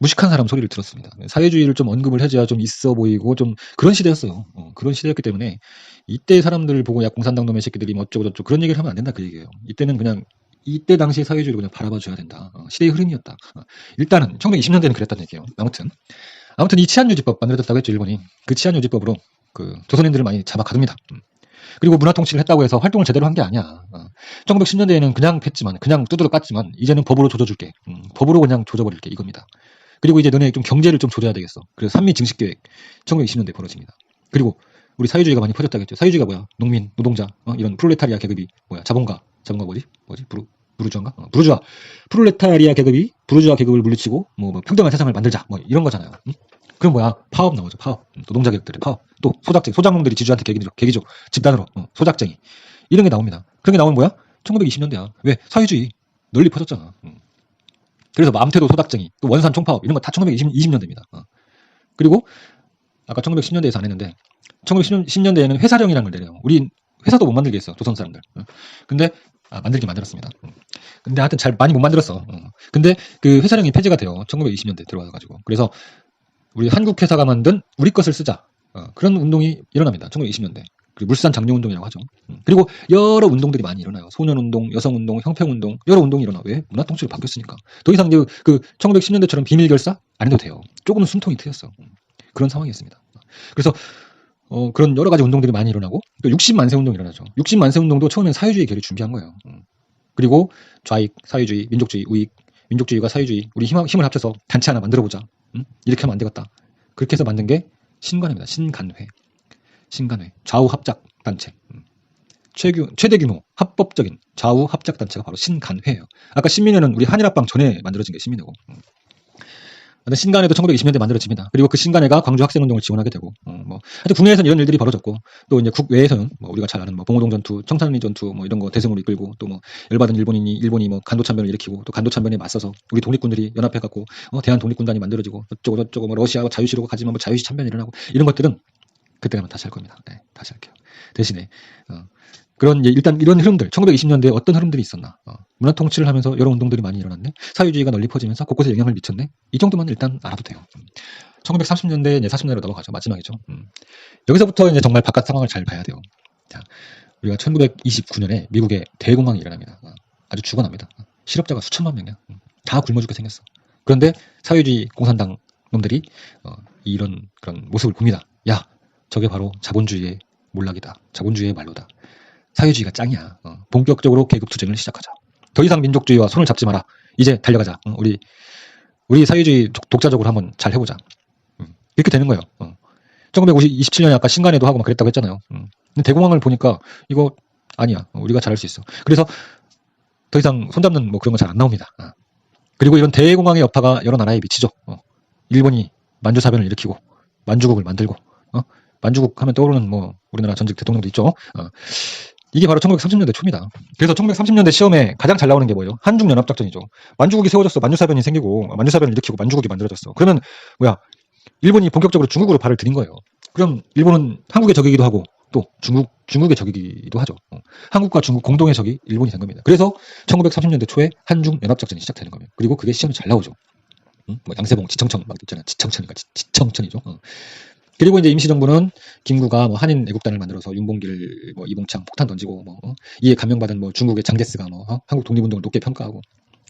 무식한 사람 소리를 들었습니다. 사회주의를 좀 언급을 해줘야 좀 있어 보이고 좀 그런 시대였어요. 그런 시대였기 때문에 이때 사람들을 보고 야 공산당 놈의 새끼들이 뭐 어쩌고 저쩌고 그런 얘기를 하면 안 된다 그 얘기예요. 이때는 그냥 이때 당시의 사회주의를 그냥 바라봐 줘야 된다. 시대의 흐름이었다. 일단은 1920년대는 그랬다는 얘기예요. 아무튼 이 치안유지법 만들어졌다고 했죠. 일본이. 그 치안유지법으로 조선인들을 많이 잡아 가둡니다. 그리고 문화통치를 했다고 해서 활동을 제대로 한 게 아니야. 1910년대에는 그냥 팼지만 그냥 두드러 깠지만 이제는 법으로 조져줄게. 법으로 그냥 조져버릴게 이겁니다. 그리고 이제 너네 좀 경제를 좀 조져야 되겠어. 그래서 산미 증식계획 1920년대에 벌어집니다. 그리고 우리 사회주의가 많이 퍼졌다겠죠. 사회주의가 뭐야? 농민, 노동자, 이런 프롤레타리아 계급이 뭐야? 자본가 뭐지? 부르주아인가? 부르주아. 프롤레타리아 계급이 부르주아 계급을 물리치고 뭐 평등한 세상을 만들자. 뭐 이런 거잖아요. 그럼 뭐야? 파업 나오죠. 파업. 노동자 계급들의 파업. 또 소장농들이 지주한테 계기죠. 집단으로. 소작쟁이. 이런 게 나옵니다. 그런 게 나오면 뭐야? 1920년대야. 왜? 사회주의 널리 퍼졌잖아. 그래서 암태도 소작쟁이, 또 원산 총파업 이런 거 다 1920년대입니다. 그리고 아까 1910년대에서 안 했는데 1910년대에는 회사령이라는 걸 내려요. 우리 회사도 못 만들게 했어. 조선 사람들. 근데 만들긴 만들었습니다. 근데 하여튼 잘 많이 못 만들었어. 근데 그 회사령이 폐지가 돼요. 1920년대 들어와가지고. 그래서 우리 한국 회사가 만든 우리 것을 쓰자. 그런 운동이 일어납니다. 1920년대. 물산 장려운동이라고 하죠. 그리고 여러 운동들이 많이 일어나요. 소년운동, 여성운동, 형평운동 여러 운동이 일어나. 왜? 문화통치로 바뀌었으니까. 더 이상 1910년대처럼 비밀결사 안 해도 돼요. 조금은 숨통이 트였어. 그런 상황이었습니다. 그래서 그런 여러 가지 운동들이 많이 일어나고 또 60만세 운동이 일어나죠. 60만세 운동도 처음엔 사회주의 결을 준비한 거예요. 그리고 좌익, 사회주의, 민족주의, 우익, 민족주의가 사회주의 우리 힘을 합쳐서 단체 하나 만들어보자. 이렇게 하면 안 되겠다. 그렇게 해서 만든 게 신관회입니다. 신간회 좌우 합작 단체. 최대 규모 합법적인 좌우 합작 단체가 바로 신간회예요. 아까 신민회는 우리 한일합방 전에 만들어진 게 신민회고. 신간회도 1920년대 만들어집니다. 그리고 그 신간회가 광주 학생운동을 지원하게 되고, 하여튼 국내에서는 이런 일들이 벌어졌고, 또 이제 국외에서는 우리가 잘 아는 봉오동 전투, 청산리 전투 이런 거 대승으로 이끌고, 또 열받은 일본이 간도참변을 일으키고, 또 간도참변에 맞서서 우리 독립군들이 연합해갖고 대한 독립군단이 만들어지고, 어쩌고 러시아와 자유시로 가지만 자유시 참변이 일어나고 이런 것들은 그때 가면 다시 할 겁니다. 네, 다시 할게요. 대신에 일단 이런 흐름들 1920년대에 어떤 흐름들이 있었나. 문화 통치를 하면서 여러 운동들이 많이 일어났네. 사회주의가 널리 퍼지면서 곳곳에 영향을 미쳤네. 이 정도만 일단 알아도 돼요. 1930년대 이제 40년대로 넘어가죠. 마지막이죠. 여기서부터 이제 정말 바깥 상황을 잘 봐야 돼요. 자, 우리가 1929년에 미국에 대공황이 일어납니다. 아주 죽어납니다. 실업자가 수천만 명이야. 다 굶어 죽게 생겼어. 그런데 사회주의 공산당 놈들이 이런 그런 모습을 봅니다. 야, 저게 바로 자본주의의 몰락이다. 자본주의의 말로다. 사회주의가 짱이야. 본격적으로 계급 투쟁을 시작하자. 더 이상 민족주의와 손을 잡지 마라. 이제 달려가자. 우리 사회주의 독자적으로 한번 잘 해보자. 이렇게 되는 거예요. 1927년에 아까 신간회도 하고 막 그랬다고 했잖아요. 근데 대공황을 보니까 이거 아니야. 우리가 잘할 수 있어. 그래서 더 이상 손잡는 그런 거 잘 안 나옵니다. 그리고 이런 대공황의 여파가 여러 나라에 미치죠. 일본이 만주사변을 일으키고 만주국을 만들고 만주국 하면 떠오르는 우리나라 전직 대통령도 있죠. 이게 바로 1930년대 초입니다. 그래서 1930년대 시험에 가장 잘 나오는 게 뭐예요? 한중연합작전이죠. 만주국이 세워졌어. 만주사변이 생기고 만주사변을 일으키고 만주국이 만들어졌어. 그러면 뭐야? 일본이 본격적으로 중국으로 발을 들인 거예요. 그럼 일본은 한국의 적이기도 하고 또 중국의 적이기도 하죠. 한국과 중국 공동의 적이 일본이 된 겁니다. 그래서 1930년대 초에 한중 연합작전이 시작되는 겁니다. 그리고 그게 시험이 잘 나오죠. 뭐 양세봉, 지청천 막 있잖아요. 지청천이죠. 그리고 이제 임시정부는 김구가 뭐 한인 애국단을 만들어서 윤봉길, 뭐 이봉창 폭탄 던지고 뭐 이에 감명받은 뭐 중국의 장제스가 뭐 한국 독립운동을 높게 평가하고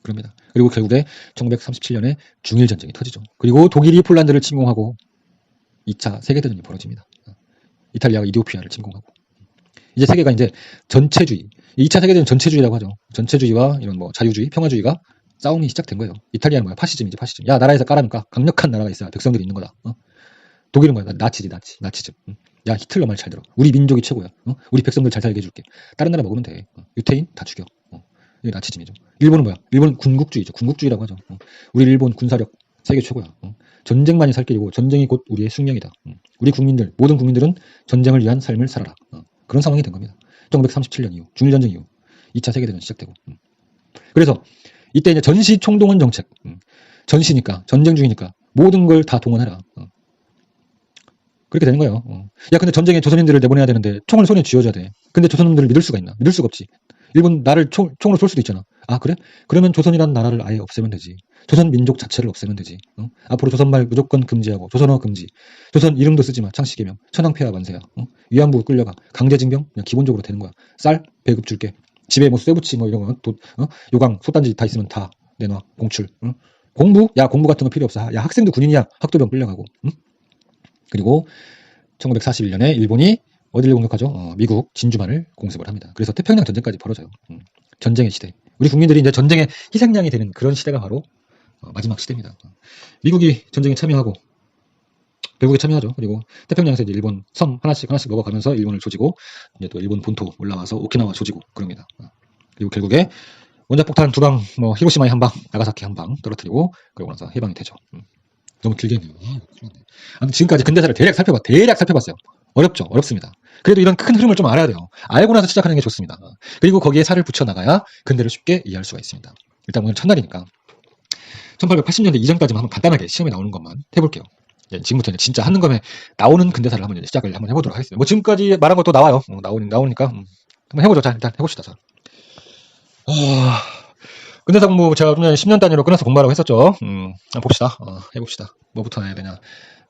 그럽니다. 그리고 결국에 1937년에 중일전쟁이 터지죠. 그리고 독일이 폴란드를 침공하고 2차 세계대전이 벌어집니다. 이탈리아가 이디오피아를 침공하고 이제 세계가 이제 전체주의, 2차 세계대전 전체주의라고 하죠. 전체주의와 이런 뭐 자유주의, 평화주의가 싸움이 시작된 거예요. 이탈리아는 뭐야? 파시즘이지, 파시즘. 야, 나라에서 까라니까 강력한 나라가 있어야 백성들이 있는 거다. 독일은 뭐야? 나치즘. 야, 히틀러 말 잘 들어. 우리 민족이 최고야. 우리 백성들 잘 살게 해줄게. 다른 나라 먹으면 돼. 유태인 다 죽여. 이게 나치즘이죠. 일본은 뭐야? 일본은 군국주의죠. 군국주의라고 하죠. 우리 일본 군사력 세계 최고야. 전쟁만이 살 길이고 전쟁이 곧 우리의 숙명이다. 우리 국민들, 모든 국민들은 전쟁을 위한 삶을 살아라. 그런 상황이 된 겁니다. 1937년 이후, 중일전쟁 이후 2차 세계대전 시작되고. 그래서 이때 이제 전시 총동원 정책. 전시니까, 전쟁 중이니까 모든 걸 다 동원해라. 그렇게 되는 거예요. 야, 근데 전쟁에 조선인들을 내보내야 되는데 총을 손에 쥐어줘야 돼. 근데 조선인들을 믿을 수가 있나? 믿을 수가 없지. 일본 나를 총으로 쏠 수도 있잖아. 아, 그래? 그러면 조선이라는 나라를 아예 없애면 되지. 조선 민족 자체를 없애면 되지. 앞으로 조선말 무조건 금지하고 조선어 금지. 조선 이름도 쓰지 마. 창씨개명. 천황폐하 만세야. 위안부 끌려가. 강제징병 그냥 기본적으로 되는 거야. 쌀 배급 줄게. 집에 뭐 쇠붙이 뭐 이런 거 요강 소단지 다 있으면 다 내놔. 공출. 공부? 야, 공부 같은 거 필요 없어. 야, 학생도 군인이야. 학도병 끌려가고. 그리고 1941년에 일본이 어디를 공격하죠? 미국 진주만을 공습을 합니다. 그래서 태평양 전쟁까지 벌어져요. 전쟁의 시대. 우리 국민들이 이제 전쟁의 희생양이 되는 그런 시대가 바로 마지막 시대입니다. 미국이 전쟁에 참여하고 결국에 참여하죠. 그리고 태평양에서 이제 일본 섬 하나씩 먹어가면서 일본을 조지고 이제 또 일본 본토 올라와서 오키나와 조지고 그럽니다. 그리고 결국에 원자폭탄 2방, 뭐 히로시마에 1방, 나가사키 1방 떨어뜨리고 그러고 나서 해방이 되죠. 너무 길게 했네요. 아무튼 지금까지 근대사를 대략 살펴봤어요. 어렵죠? 어렵습니다. 그래도 이런 큰 흐름을 좀 알아야 돼요. 알고 나서 시작하는 게 좋습니다. 그리고 거기에 살을 붙여나가야 근대를 쉽게 이해할 수가 있습니다. 일단 오늘 첫날이니까 1880년대 이전까지만 한번 간단하게 시험에 나오는 것만 해볼게요. 지금부터 이제 진짜 한능검에 나오는 근대사를 한번 시작을 한번 해보도록 하겠습니다. 뭐 지금까지 말한 것도 나와요. 나오니까 한번 해보죠. 자, 일단 해봅시다. 자. 근대사 공부 제가 10년 단위로 끊어서 공부하라고 했었죠. 한번 봅시다. 해봅시다. 뭐부터 해야 되냐.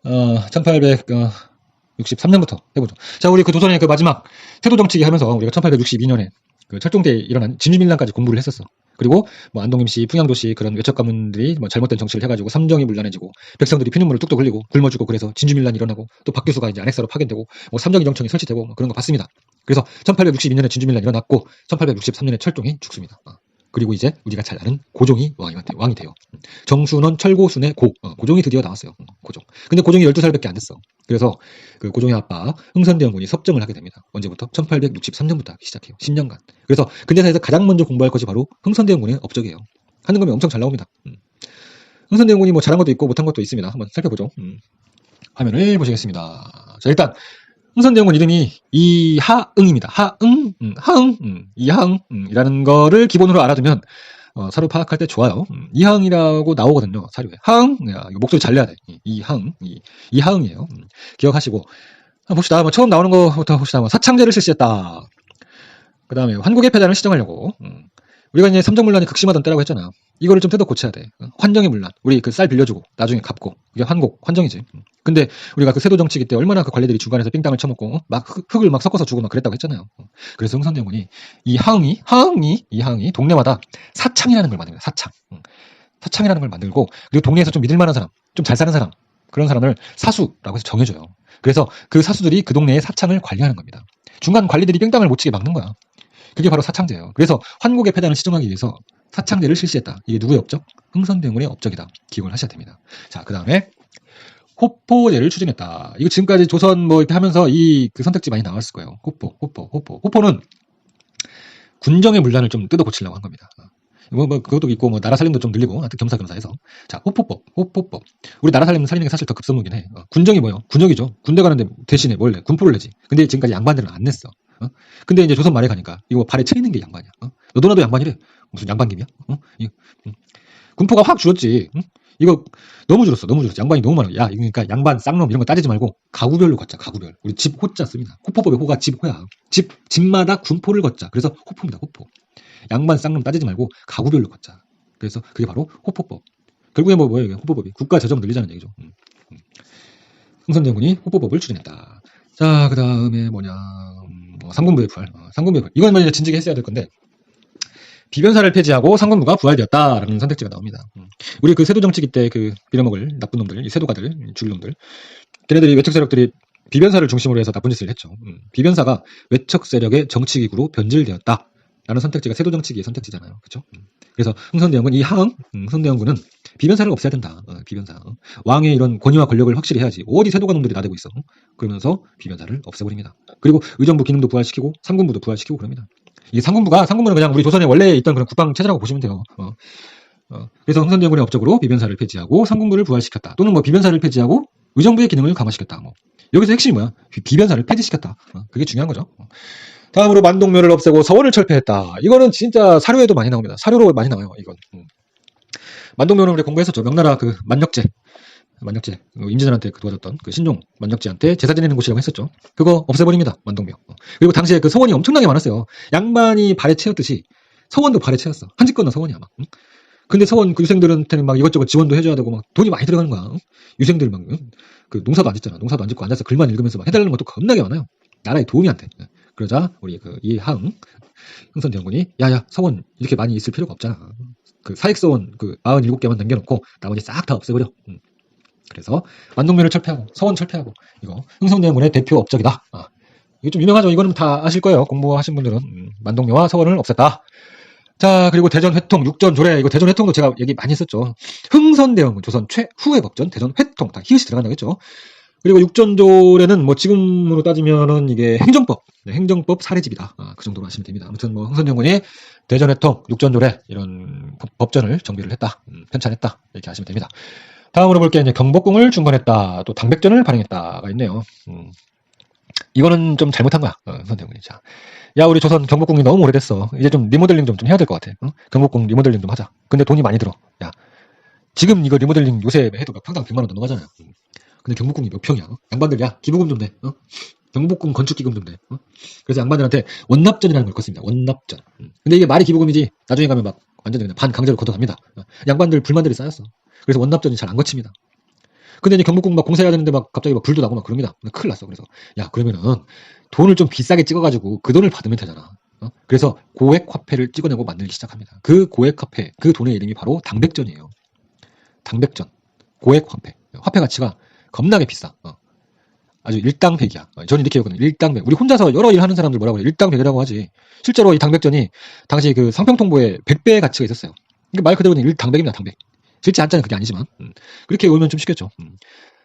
1863년부터 해보죠. 자, 우리 그 조선의 그 마지막 태도 정치기 하면서 우리가 1862년에 그 철종대에 일어난 진주민란까지 공부를 했었어. 그리고 뭐 안동임시, 풍양도시 그런 외척 가문들이 뭐 잘못된 정치를 해가지고 삼정이 문란해지고 백성들이 피눈물을 뚝뚝 흘리고 굶어 죽고 그래서 진주민란이 일어나고 또 박규수가 이제 안핵사로 파견되고 뭐 삼정이 정청이 설치되고 뭐 그런 거 봤습니다. 그래서 1862년에 진주민란이 일어났고 1863년에 철종이 죽습니다. 그리고 이제 우리가 잘 아는 고종이 왕이 돼요. 정순원, 철고순의 고종이 드디어 나왔어요. 고종. 근데 고종이 12살밖에 안 됐어. 그래서 그 고종의 아빠 흥선대원군이 섭정을 하게 됩니다. 언제부터? 1863년부터 하기 시작해요. 10년간. 그래서 근대사에서 가장 먼저 공부할 것이 바로 흥선대원군의 업적이에요. 하는 거면 엄청 잘 나옵니다. 흥선대원군이 뭐 잘한 것도 있고 못한 것도 있습니다. 한번 살펴보죠. 화면을 보시겠습니다. 자, 일단 흥선대원군 이름이 이하응입니다. 이하응이라는 거를 기본으로 알아두면 사료 파악할 때 좋아요. 이하응이라고 나오거든요. 사료에. 하응, 목소리 잘 내야 돼. 이하응이에요. 기억하시고 한번 봅시다. 뭐 처음 나오는 거부터 봅시다. 뭐 사창제를 실시했다. 그 다음에 환국의 폐단을 시정하려고. 우리가 이제 삼정문란이 극심하던 때라고 했잖아. 이거를 좀 뜯어 고쳐야 돼. 환정의 문란. 우리 그 쌀 빌려주고 나중에 갚고. 이게 환정이지. 근데 우리가 그 세도 정치기 때 얼마나 그 관리들이 중간에서 삥땅을 쳐먹고 막 흙을 막 섞어서 주고 막 그랬다고 했잖아요. 그래서 흥선대원군이 이하응이 동네마다 사창이라는 걸 만듭니다. 사창이라는 걸 만들고 그리고 동네에서 좀 믿을 만한 사람, 좀 잘 사는 사람 그런 사람을 사수라고 해서 정해줘요. 그래서 그 사수들이 그 동네의 사창을 관리하는 겁니다. 중간 관리들이 삥땅을 못 치게 막는 거야. 그게 바로 사창제예요. 그래서 환국의 폐단을 시정하기 위해서 사창제를 실시했다. 이게 누구의 업적? 흥선대원군의 업적이다. 기억을 하셔야 됩니다. 자, 그 다음에 호포제를 추진했다. 이거 지금까지 조선 뭐 이렇게 하면서 그 선택지 많이 나왔을 거예요. 호포는 군정의 문란을 좀 뜯어 고치려고 한 겁니다. 뭐 그것도 있고 뭐 나라 살림도 좀 늘리고 하여튼 겸사겸사해서. 자, 호포법. 우리 나라 살리는 게 사실 더 급선무긴 해. 군정이 뭐예요? 군역이죠. 군대 가는데 대신에 뭘 내? 군포를 내지. 근데 지금까지 양반들은 안 냈어. 근데 이제 조선 말에 가니까 이거 발에 채 있는 게 양반이야. 너도나도 양반이래. 무슨 양반김이야? 군포가 확 줄었지. 이거 너무 줄었어. 너무 줄었어. 양반이 너무 많아. 야, 그러니까 양반, 쌍놈 이런 거 따지지 말고 가구별로 걷자. 가구별. 우리 집 호자 씁니다. 호포법의 호가 집 호야. 집마다 군포를 걷자. 그래서 호포입니다. 호포. 양반, 쌍놈 따지지 말고 가구별로 걷자. 그래서 그게 바로 호포법. 결국에 뭐예요? 이게 호포법이 국가 재정 늘리자는 얘기죠. 흥선대원군이 호포법을 추진했다. 자, 그 다음에 뭐냐, 상군부의 부활. 상군부의 부활. 이건 이제 진즉에 했어야 될 건데, 비변사를 폐지하고 상군부가 부활되었다라는 선택지가 나옵니다. 우리 그 세도 정치기 때 그 빌어먹을 나쁜 놈들, 이 세도가들, 죽일놈들, 걔네들이 외척 세력들이 비변사를 중심으로 해서 나쁜 짓을 했죠. 비변사가 외척 세력의 정치기구로 변질되었다라는 선택지가 세도 정치기의 선택지잖아요. 그렇죠? 그래서 흥선대원군 이 하흥, 흥선대원군은 비변사를 없애야 된다. 비변사. 왕의 이런 권위와 권력을 확실히 해야지. 어디 세도가 놈들이 나대고 있어. 그러면서 비변사를 없애버립니다. 그리고 의정부 기능도 부활시키고 상군부도 부활시키고 그럽니다. 이 상군부는 그냥 우리 조선에 원래 있던 그런 국방 체제라고 보시면 돼요. 그래서 흥선대원군의 업적으로 비변사를 폐지하고 상군부를 부활시켰다. 또는 뭐 비변사를 폐지하고 의정부의 기능을 강화시켰다. 뭐 여기서 핵심이 뭐야? 비변사를 폐지시켰다. 그게 중요한 거죠. 다음으로 만동묘를 없애고 서원을 철폐했다. 이거는 진짜 사료에도 많이 나옵니다. 사료로 많이 나와요. 이건. 만동묘는 우리 공부했었죠. 명나라 그 만역제 임진왜란한테 도와줬던 그 신종 만역제한테 제사 지내는 곳이라고 했었죠. 그거 없애버립니다. 만동묘. 그리고 당시에 그 서원이 엄청나게 많았어요. 양반이 발에 채웠듯이 서원도 발에 채웠어. 한집 건너 서원이야 막. 근데 서원 그 유생들한테는 막 이것저것 지원도 해줘야 되고 막 돈이 많이 들어가는 거야. 유생들 막 그 농사도 안 짓잖아. 농사도 안 짓고 앉아서 글만 읽으면서 막 해달라는 것도 겁나게 많아요. 나라에 도움이 안 돼. 그러자 우리 그 이항 흥선대원군이 야야 서원 이렇게 많이 있을 필요가 없잖아. 그 사익서원 그 97개만 남겨놓고 나머지 싹 다 없애버려. 그래서 만동묘를 철폐하고 서원 철폐하고 이거 흥선대원군의 대표 업적이다. 이게 좀 유명하죠. 이거는 다 아실 거예요. 공부하신 분들은 만동묘와 서원을 없앴다. 자, 그리고 대전 회통, 육전 조례. 이거 대전 회통도 제가 얘기 많이 했었죠. 흥선대원군, 조선 최후의 법전, 대전 회통. 다 히읗이 들어간다겠죠. 그리고 육전 조례는 뭐 지금으로 따지면은 이게 행정법, 행정법 사례집이다. 그 정도로 하시면 됩니다. 아무튼 뭐 흥선대원군이 대전 회통, 육전 조례 이런 법전을 정비를 했다. 편찬했다. 이렇게 하시면 됩니다. 다음으로 볼 게 이제 경복궁을 중건했다. 또 당백전을 발행했다가 있네요. 이거는 좀 잘못한 거야. 흥선대원군이. 자. 야, 우리 조선 경복궁이 너무 오래됐어. 이제 좀 리모델링 좀 해야 될 것 같아. 경복궁 리모델링 좀 하자. 근데 돈이 많이 들어. 야, 지금 이거 리모델링 요새 해도 평당 100만 원 넘어가잖아요. 근데 경복궁이 몇 평이야? 양반들, 야, 기부금 좀 내. 경복궁 건축 기금 좀 내. 그래서 양반들한테 원납전이라는 걸 걷습니다. 원납전. 근데 이게 말이 기부금이지. 나중에 가면 막 완전히 그냥 반강제로 걷어갑니다. 양반들 불만들이 쌓였어. 그래서 원납전이 잘 안 거칩니다. 근데 이제 경복궁 막 공사해야 되는데 막 갑자기 막 불도 나고 막 그럽니다. 큰일 났어. 그래서 야, 그러면은 돈을 좀 비싸게 찍어가지고 그 돈을 받으면 되잖아. 그래서 고액 화폐를 찍어내고 만들기 시작합니다. 그 고액 화폐, 그 돈의 이름이 바로 당백전이에요. 당백전. 고액 화폐. 화폐 가치가 겁나게 비싸. 아주 일당백이야. 저는 이렇게 여거든요. 일당백. 우리 혼자서 여러 일 하는 사람들 뭐라고 해요? 일당백이라고 하지. 실제로 이 당백전이 당시 그 상평통보에 100배의 가치가 있었어요. 그러니까 말 그대로는 일당백입니다. 당백. 실제 한자는 그게 아니지만 그렇게 외우면 좀 쉽겠죠.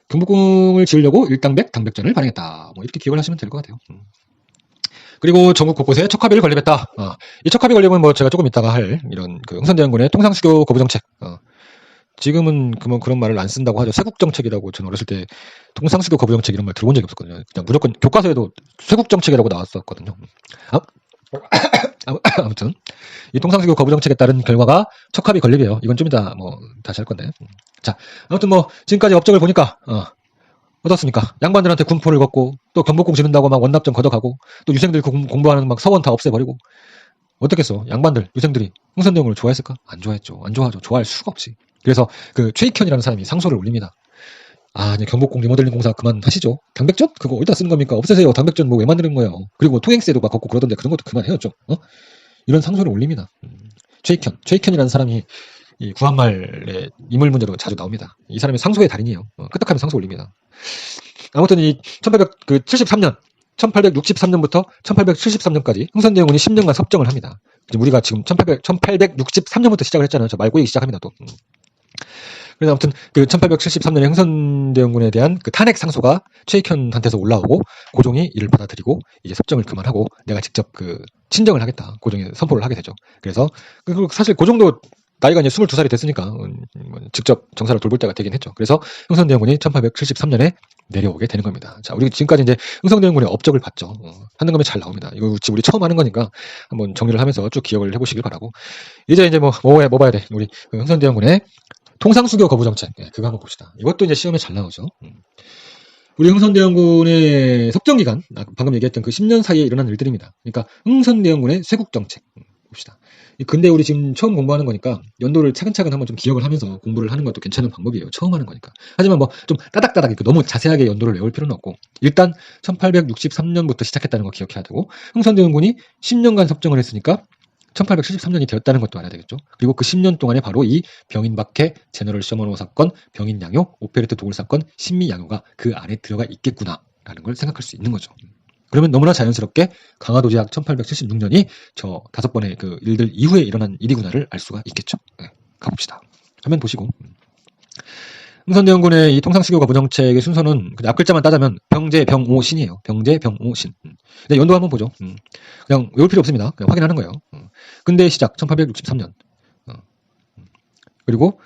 경복궁을 지으려고 일당백, 당백전을 발행했다. 뭐 이렇게 기억을 하시면 될 것 같아요. 그리고 전국 곳곳에 척화비를 건립했다. 이 척화비 건립은 뭐 제가 조금 이따가 할 이런 그 흥선대원군의 통상수교 거부 정책. 지금은 그런 말을 안 쓴다고 하죠. 쇄국 정책이라고 저는 어렸을 때 통상수교 거부 정책 이런 말 들어본 적이 없었거든요. 그냥 무조건 교과서에도 쇄국 정책이라고 나왔었거든요. 아무튼 이 통상수교 거부 정책에 따른 결과가 척화비 건립이에요. 이건 좀 이따 뭐 다시 할 건데. 자, 아무튼 뭐 지금까지 업적을 보니까 어떻습니까? 양반들한테 군포를 걷고 또 경복궁 지른다고 막 원납전 걷어가고 또 유생들 공부하는 막 서원 다 없애버리고 어떻겠어? 양반들 유생들이 흥선대원군을 좋아했을까? 안 좋아했죠. 안 좋아하죠. 좋아할 수가 없지. 그래서 그 최익현이라는 사람이 상소를 올립니다. 이제 경복궁 리모델링 공사 그만하시죠. 당백전? 그거 어디다 쓰는 겁니까? 없애세요. 당백전 뭐 왜 만드는 거예요? 그리고 통행세도 막 걷고 그러던데 그런 것도 그만해요 좀. 이런 상소를 올립니다. 최익현이라는 사람이 이 구한말의 인물 문제로 자주 나옵니다. 이 사람이 상소의 달인이에요. 끄떡하면 상소 올립니다. 아무튼 이 1873년 1863년부터 1873년까지 흥선대원군이 10년간 섭정을 합니다. 우리가 지금 1863년부터 시작을 했잖아요. 저 말 꼬이기 시작합니다 또. 그래서 아무튼 그 1873년에 흥선대원군에 대한 그 탄핵 상소가 최익현한테서 올라오고 고종이 이를 받아들이고 이제 섭정을 그만하고 내가 직접 그 친정을 하겠다. 고종이 선포를 하게 되죠. 그래서 사실 고종도 나이가 이제 22살이 됐으니까 직접 정사를 돌볼 때가 되긴 했죠. 그래서 흥선대원군이 1873년에 내려오게 되는 겁니다. 자, 우리 지금까지 이제 흥선대원군의 업적을 봤죠. 하는 거면 잘 나옵니다. 이거 우리 처음 하는 거니까 한번 정리를 하면서 쭉 기억을 해보시길 바라고. 이제 뭐 봐야 돼. 우리 흥선대원군의 통상수교 거부 정책. 예, 그거 한번 봅시다. 이것도 이제 시험에 잘 나오죠. 우리 흥선대원군의 석정기간, 방금 얘기했던 그 10년 사이에 일어난 일들입니다. 그러니까 흥선대원군의 쇄국정책 봅시다. 근데 우리 지금 처음 공부하는 거니까 연도를 차근차근 한번 좀 기억을 하면서 공부를 하는 것도 괜찮은 방법이에요. 처음 하는 거니까. 하지만 뭐 좀 따닥따닥 너무 자세하게 연도를 외울 필요는 없고, 일단 1863년부터 시작했다는 거 기억해야 되고, 흥선대원군이 10년간 석정을 했으니까 1873년이 되었다는 것도 알아야 되겠죠. 그리고 그 10년 동안에 바로 이 병인박해, 제너럴 쇼먼호 사건, 병인양요, 오페레트 도굴 사건, 신미양요가 그 안에 들어가 있겠구나라는 걸 생각할 수 있는 거죠. 그러면 너무나 자연스럽게 강화도 제약 1876년이 저 5번의 그 일들 이후에 일어난 일이구나를 알 수가 있겠죠. 네, 가봅시다. 화면 보시고. 흥선대원군의 이 통상수교 거부 정책의 순서는 그냥 앞글자만 따자면 병제, 병오신이에요. 병제, 병오신. 네, 연도 한번 보죠. 그냥 외울 필요 없습니다. 그냥 확인하는 거예요. 근대 시작 1863년. 그리고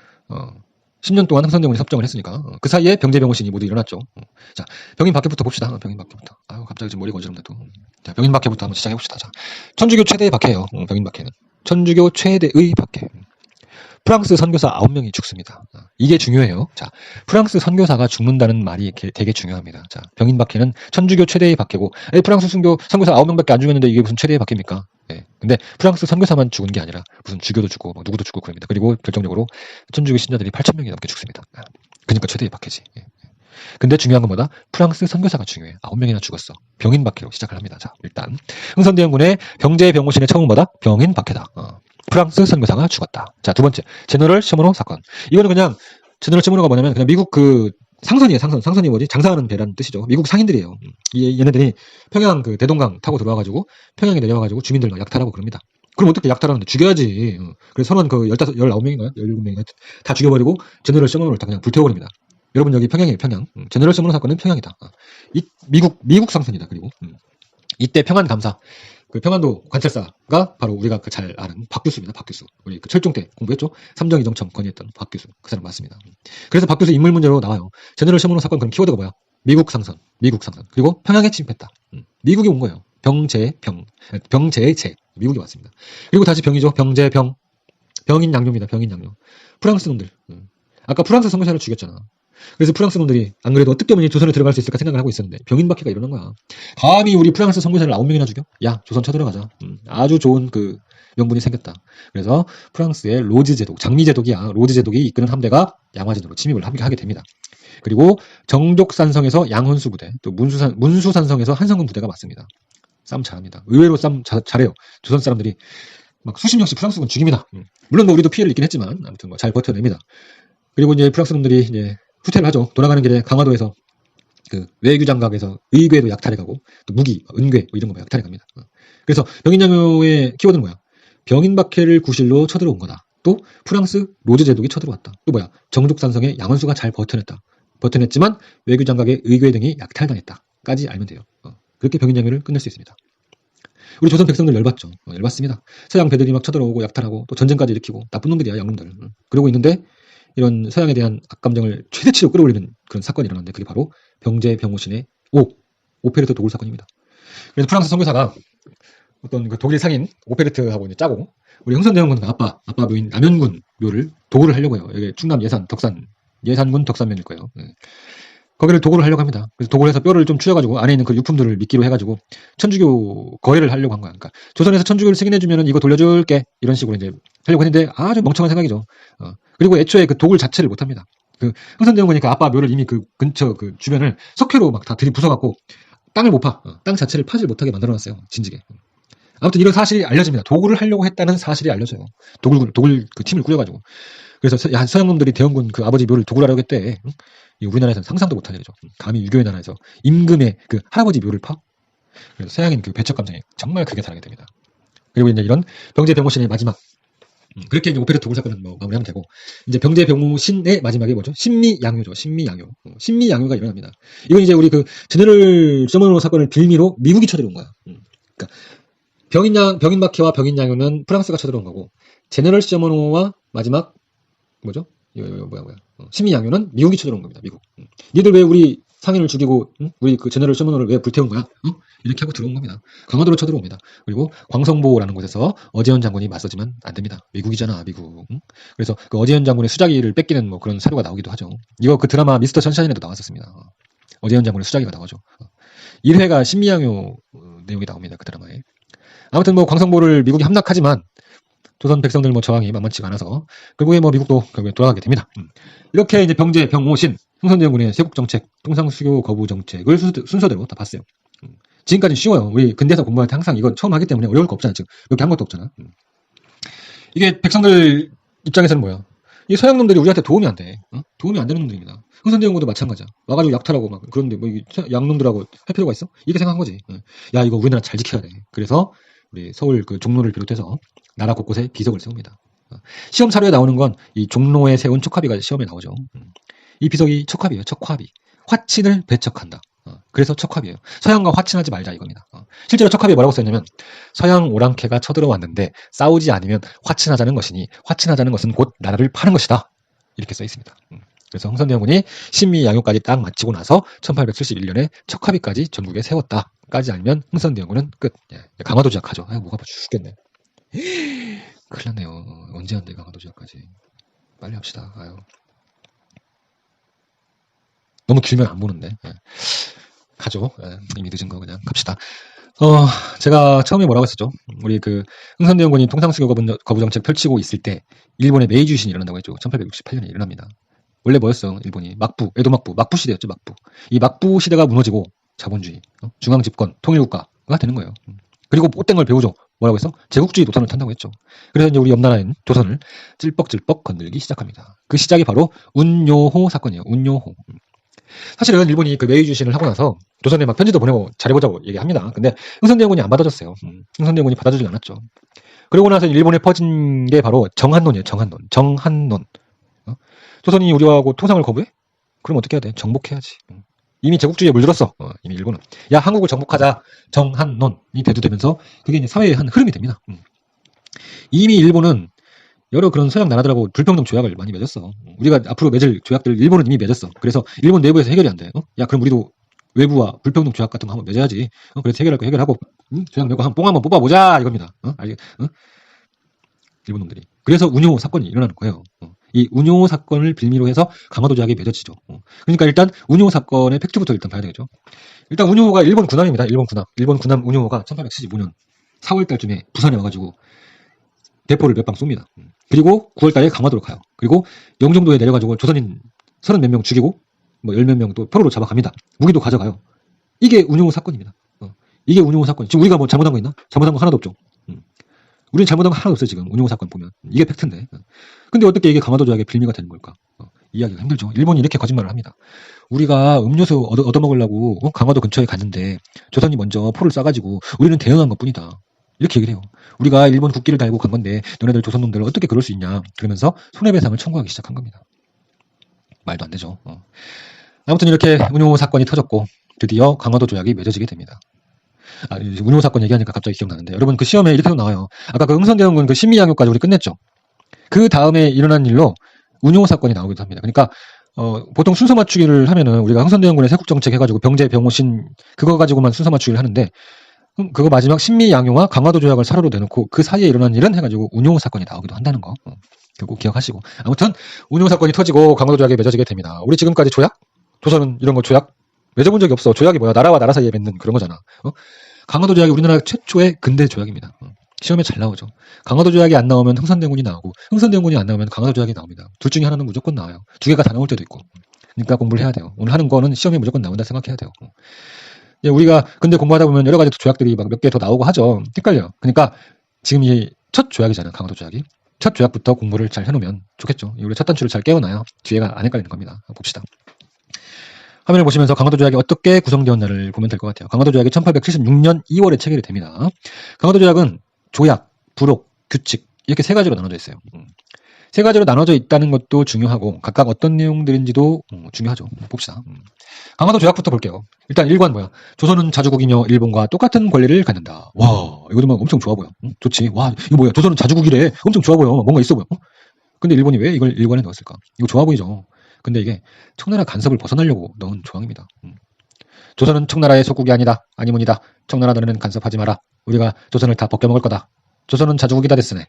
10년 동안 흥선대원군이 섭정을 했으니까 그 사이에 병제, 병오신이 모두 일어났죠. 자, 병인박해부터 봅시다. 병인박해부터. 아유, 갑자기 지금 머리가 어지럽네 또. 자, 병인박해부터 한번 시작해 봅시다. 자, 천주교 최대의 박해예요. 병인박해는. 천주교 최대의 박해. 프랑스 선교사 9명이 죽습니다. 이게 중요해요. 자, 프랑스 선교사가 죽는다는 말이 되게 중요합니다. 자, 병인박해는 천주교 최대의 박해고, 프랑스 선교사 9명밖에 안 죽였는데 이게 무슨 최대의 박해입니까? 예. 근데 프랑스 선교사만 죽은 게 아니라 무슨 주교도 죽고 뭐 누구도 죽고 그럽니다. 그리고 결정적으로 천주교 신자들이 8,000명이 넘게 죽습니다. 그러니까 최대의 박해지. 예. 근데 중요한 건 뭐다? 프랑스 선교사가 중요해. 9명이나 죽었어. 병인박해로 시작을 합니다. 자, 일단 흥선대원군의 병제 병오신의 처음은 뭐다? 병인박해다. 프랑스 선교사가 죽었다. 자, 두 번째, 제너럴 쇼먼호 사건. 이거는 그냥 제너럴 쇼먼호가 뭐냐면 그냥 미국 그 상선이에요. 상선이 뭐지? 장사하는 배라는 뜻이죠. 미국 상인들이에요. 얘네들이 평양 그 대동강 타고 들어와가지고 평양에 내려와가지고 주민들 막 약탈하고 그럽니다. 그럼 어떻게 약탈하는데? 죽여야지. 그래서 선원 그 19명인가요? 17명인가요? 다 죽여버리고 제너럴 쇼먼호를 다 그냥 불태워버립니다. 여러분 여기 평양이에요. 평양. 제너럴 쇼먼호 사건은 평양이다. 미국 상선이다. 그리고 이때 평안 감사. 그 평안도 관찰사가 바로 우리가 그 잘 아는 박규수입니다. 박규수. 우리 그 철종 때 공부했죠? 삼정 이정청 건의했던 박규수. 그 사람 맞습니다. 그래서 박규수 인물 문제로 나와요. 제너럴 쇼먼호 사건 그럼 키워드가 뭐야? 미국 상선. 그리고 평양에 침입했다. 미국이 온 거예요. 병제. 미국이 왔습니다. 그리고 다시 병이죠. 병인 양요입니다. 병인 양요. 프랑스 놈들. 아까 프랑스 선교사를 죽였잖아. 그래서 프랑스 놈들이 안 그래도 어떻게 하면 조선에 들어갈 수 있을까 생각을 하고 있었는데 병인박해가 일어난 거야. 감히 우리 프랑스 선교사를 9명이나 죽여? 야, 조선 쳐들어가자. 아주 좋은 그 명분이 생겼다. 그래서 프랑스의 로즈 제독, 장미 제독이야. 로즈 제독이 이끄는 함대가 양화진으로 침입을 하게 됩니다. 그리고 정족산성에서 양헌수 부대, 또 문수산성에서 한성군 부대가 맞습니다. 싸움 잘합니다. 의외로 싸움 잘해요. 조선 사람들이 막 수십 명씩 프랑스군 죽입니다. 물론 뭐 우리도 피해를 입긴 했지만 아무튼 뭐 잘 버텨냅니다. 그리고 이제 프랑스 놈들이 이제 후퇴를 하죠. 돌아가는 길에 강화도에서 그 외규장각에서 의궤도 약탈해 가고 또 무기, 은궤 뭐 이런 거 약탈해 갑니다. 그래서 병인양요의 키워드는 뭐야? 병인박해를 구실로 쳐들어온 거다. 또 프랑스 로즈 제독이 쳐들어왔다. 또 뭐야? 정족산성의 양원수가 잘 버텨냈지만 외규장각의 의궤 등이 약탈당했다까지 알면 돼요. 그렇게 병인양요를 끝낼 수 있습니다. 우리 조선 백성들 열받죠. 열받습니다. 서양 배들이 막 쳐들어오고 약탈하고 또 전쟁까지 일으키고 나쁜 놈들이야, 양놈들. 그러고 있는데 이런 서양에 대한 악감정을 최대치로 끌어올리는 그런 사건이 일어났는데 그게 바로 병제 병오신의 오페르트 도굴 사건입니다. 그래서 프랑스 선교사가 어떤 그 독일 상인 오페르트하고 이제 짜고 우리 흥선대원군 아빠 묘인 남현군 묘를 도굴을 하려고 해요. 여기 충남 예산군 덕산면일 거예요. 거기를 도굴을 하려고 합니다. 그래서 도굴해서 뼈를 좀 추려가지고 안에 있는 그 유품들을 미끼로 해가지고 천주교 거래를 하려고 한 거야. 그러니까 조선에서 천주교를 승인해주면 이거 돌려줄게 이런 식으로 이제 하려고 했는데 아주 멍청한 생각이죠. 그리고 애초에 그 도굴 자체를 못합니다. 그 흥선대원군이 그 아빠 묘를 이미 그 근처 그 주변을 석회로 막 다 들이부숴갖고 땅을 못 파. 땅 자체를 파질 못하게 만들어놨어요. 진지게. 아무튼 이런 사실이 알려집니다. 도굴을 하려고 했다는 사실이 알려져요. 도굴 그 팀을 꾸려가지고. 그래서 서양놈들이 대원군 그 아버지 묘를 도굴하려고 했대. 우리나라에서는 상상도 못할 일이죠. 감히 유교의 나라에서 임금의 그 할아버지 묘를 파? 그래서 서양인 그 배척 감정이 정말 크게 달하게 됩니다. 그리고 이제 이런 병제 병오신의 마지막. 그렇게 이제 오페르 도굴 사건은 뭐 마무리하면 되고 이제 병제 병오신의 마지막이 뭐죠? 신미양요죠. 신미양요가 일어납니다. 이건 이제 우리 그 제너럴 쇼먼호 사건을 빌미로 미국이 쳐들어온 거야. 그러니까 병인박해와 병인양요는 프랑스가 쳐들어온 거고 제너럴 쇼먼호와 마지막 뭐죠? 뭐야. 신미양요는 미국이 쳐들어온 겁니다. 미국. 니들 왜 우리 상인을 죽이고 우리 그 제너럴 쇼먼을 왜 불태운 거야? 이렇게 하고 들어온 겁니다. 강화도로 쳐들어옵니다. 그리고 광성보라는 곳에서 어제현 장군이 맞서지만 안 됩니다. 미국이잖아, 미국. 그래서 그 어제현 장군의 수자기를 뺏기는 뭐 그런 사료가 나오기도 하죠. 이거 그 드라마 미스터 선샤인에도 나왔었습니다. 어제현 장군의 수자기가 나오죠. 1회가 신미양요 내용이 나옵니다. 그 드라마에. 아무튼 뭐 광성보를 미국이 함락하지만 조선 백성들 뭐 저항이 만만치가 않아서 결국에 뭐 미국도 결국에 돌아가게 됩니다. 이렇게 이제 병제, 병오신, 흥선대원군의 세국정책, 통상수교 거부 정책을 순서대로 다 봤어요. 지금까지 쉬워요. 우리 근대사 공부할 때 항상 이건 처음 하기 때문에 어려울 거 없잖아. 지금 이렇게 한 것도 없잖아. 이게 백성들 입장에서는 뭐야? 이 서양 놈들이 우리한테 도움이 안 돼. 도움이 안 되는 놈들입니다. 흥선대원군도 마찬가지야. 와가지고 약탈하고 막 그런데 뭐 양놈들하고 할 필요가 있어? 이렇게 생각한 거지. 야 이거 우리나라 잘 지켜야 돼. 그래서 우리 서울 그 종로를 비롯해서 나라 곳곳에 비석을 세웁니다. 시험 사료에 나오는 건 이 종로에 세운 척화비가 시험에 나오죠. 이 비석이 척화비예요. 척화비. 화친을 배척한다. 그래서 척화비예요. 서양과 화친하지 말자 이겁니다. 실제로 척화비에 뭐라고 썼냐면 서양 오랑캐가 쳐들어왔는데 싸우지 않으면 화친하자는 것이니 화친하자는 것은 곧 나라를 파는 것이다. 이렇게 써 있습니다. 그래서 흥선대원군이 신미 양요까지 딱 마치고 나서 1871년에 척화비까지 전국에 세웠다. 까지 알면 흥선대원군은 끝. 강화도 지역하죠. 뭐가 죽겠네. 큰일 났네요. 언제 한대 강화도 지역까지. 빨리 합시다. 너무 길면 안 보는데. 가죠. 이미 늦은 거 그냥 갑시다. 제가 처음에 뭐라고 했었죠? 우리 그 흥선대원군이 통상수교 거부 정책 펼치고 있을 때 일본의 메이지 유신이 일어난다고 했죠. 1868년에 일어납니다. 원래 뭐였어? 일본이 막부, 에도 막부 시대였죠. 막부. 이 막부 시대가 무너지고 자본주의, 중앙 집권, 통일국가가 되는 거예요. 그리고 못된 걸 배우죠. 뭐라고 했어? 제국주의 노선을 탄다고 했죠. 그래서 이제 우리 옆나라인 조선을 찔뻑찔뻑 건들기 시작합니다. 그 시작이 바로 운요호 사건이에요. 운요호. 사실은 일본이 그 메이지 유신을 하고 나서 조선에 막 편지도 보내고 잘해보자고 얘기합니다. 근데 흥선대원군이 안 받아줬어요. 흥선대원군이 받아주지 않았죠. 그러고 나서 일본에 퍼진 게 바로 정한론이에요. 정한론. 조선이 우리하고 통상을 거부해? 그럼 어떻게 해야 돼? 정복해야지. 이미 제국주의에 물들었어. 이미 일본은. 야, 한국을 정복하자. 정한론이 대두되면서 그게 이제 사회의 한 흐름이 됩니다. 이미 일본은 여러 그런 서양 나라들하고 불평등 조약을 많이 맺었어. 우리가 앞으로 맺을 조약들을 일본은 이미 맺었어. 그래서 일본 내부에서 해결이 안 돼. 야, 그럼 우리도 외부와 불평등 조약 같은 거 한번 맺어야지. 그래서 해결할 거 해결하고, 조약 맺고 한 뽕 한번 뽑아보자 이겁니다. 일본 놈들이. 그래서 운요 사건이 일어나는 거예요. 이 운요 사건을 빌미로 해서 강화도 조약이 맺어지죠. 그러니까 일단 운요 사건의 팩트부터 일단 봐야 되겠죠. 일단 운요호가 일본 군함입니다. 일본 군함 운요호가 1875년 4월 달쯤에 부산에 와가지고 대포를 몇 방 쏩니다. 그리고 9월 달에 강화도로 가요. 그리고 영종도에 내려가지고 조선인 30 몇 명 죽이고 뭐 10 몇 명 또 표로로 잡아갑니다. 무기도 가져가요. 이게 운요 사건입니다. 이게 운요 사건. 지금 우리가 뭐 잘못한 거 있나? 잘못한 거 하나도 없죠. 우리는 잘못한 거 하나도 없어요. 지금 운요 사건 보면. 이게 팩트인데. 근데 어떻게 이게 강화도 조약의 빌미가 되는 걸까? 이해하기가 힘들죠. 일본이 이렇게 거짓말을 합니다. 우리가 음료수 얻어먹으려고 강화도 근처에 갔는데 조선이 먼저 포를 쏴가지고 우리는 대응한 것뿐이다. 이렇게 얘기를 해요. 우리가 일본 국기를 달고 간 건데 너네들 조선놈들 어떻게 그럴 수 있냐. 그러면서 손해배상을 청구하기 시작한 겁니다. 말도 안 되죠. 아무튼 이렇게 운요 사건이 터졌고 드디어 강화도 조약이 맺어지게 됩니다. 운요 사건 얘기하니까 갑자기 기억나는데 여러분 그 시험에 이렇게 나와요. 아까 그 흥선대원군 그 신미양요까지 우리 끝냈죠. 그 다음에 일어난 일로 운요 사건이 나오기도 합니다. 그러니까 보통 순서 맞추기를 하면은 우리가 흥선대원군의 세국정책 해가지고 병제, 병오신 그거 가지고만 순서 맞추기를 하는데 그거 마지막 신미양요와 강화도 조약을 사료로 내놓고 그 사이에 일어난 일은 해가지고 운요 사건이 나오기도 한다는 거 결국 기억하시고 아무튼 운요 사건이 터지고 강화도 조약이 맺어지게 됩니다. 우리 지금까지 조약? 조선은 이런 거 조약 맺어본 적이 없어. 조약이 뭐야? 나라와 나라 사이에 맺는 그런 거잖아. 강화도 조약이 우리나라 최초의 근대 조약입니다. 시험에 잘 나오죠. 강화도 조약이 안 나오면 흥선대원군이 나오고 흥선대원군이 안 나오면 강화도 조약이 나옵니다. 둘 중에 하나는 무조건 나와요. 두 개가 다 나올 때도 있고. 그러니까 공부를 해야 돼요. 오늘 하는 거는 시험에 무조건 나온다 생각해야 돼요. 우리가 근데 공부하다 보면 여러 가지 조약들이 막 몇 개 더 나오고 하죠. 헷갈려요. 그러니까 지금 이 첫 조약이잖아요. 강화도 조약이. 첫 조약부터 공부를 잘 해놓으면 좋겠죠. 우리 첫 단추를 잘 깨워놔야 뒤에가 안 헷갈리는 겁니다. 봅시다. 화면을 보시면서 강화도 조약이 어떻게 구성되었나를 보면 될 것 같아요. 강화도 조약이 1876년 2월에 체결이 됩니다. 강화도 조약은 조약, 부록, 규칙 이렇게 세 가지로 나눠져 있어요. 세 가지로 나눠져 있다는 것도 중요하고 각각 어떤 내용들인지도 중요하죠. 봅시다. 강화도 조약부터 볼게요. 일단 1관 뭐야? 조선은 자주국이며 일본과 똑같은 권리를 갖는다. 와, 이거 좀 엄청 좋아 보여. 좋지. 와, 이거 뭐야? 조선은 자주국이래. 엄청 좋아 보여. 뭔가 있어 보여. 근데 일본이 왜 이걸 1관에 넣었을까? 이거 좋아 보이죠. 근데 이게 청나라 간섭을 벗어나려고 넣은 조항입니다. 조선은 청나라의 속국이 아니다. 아니문이다. 청나라 너는 간섭하지 마라. 우리가 조선을 다 벗겨먹을 거다. 조선은 자주국이다 됐으네.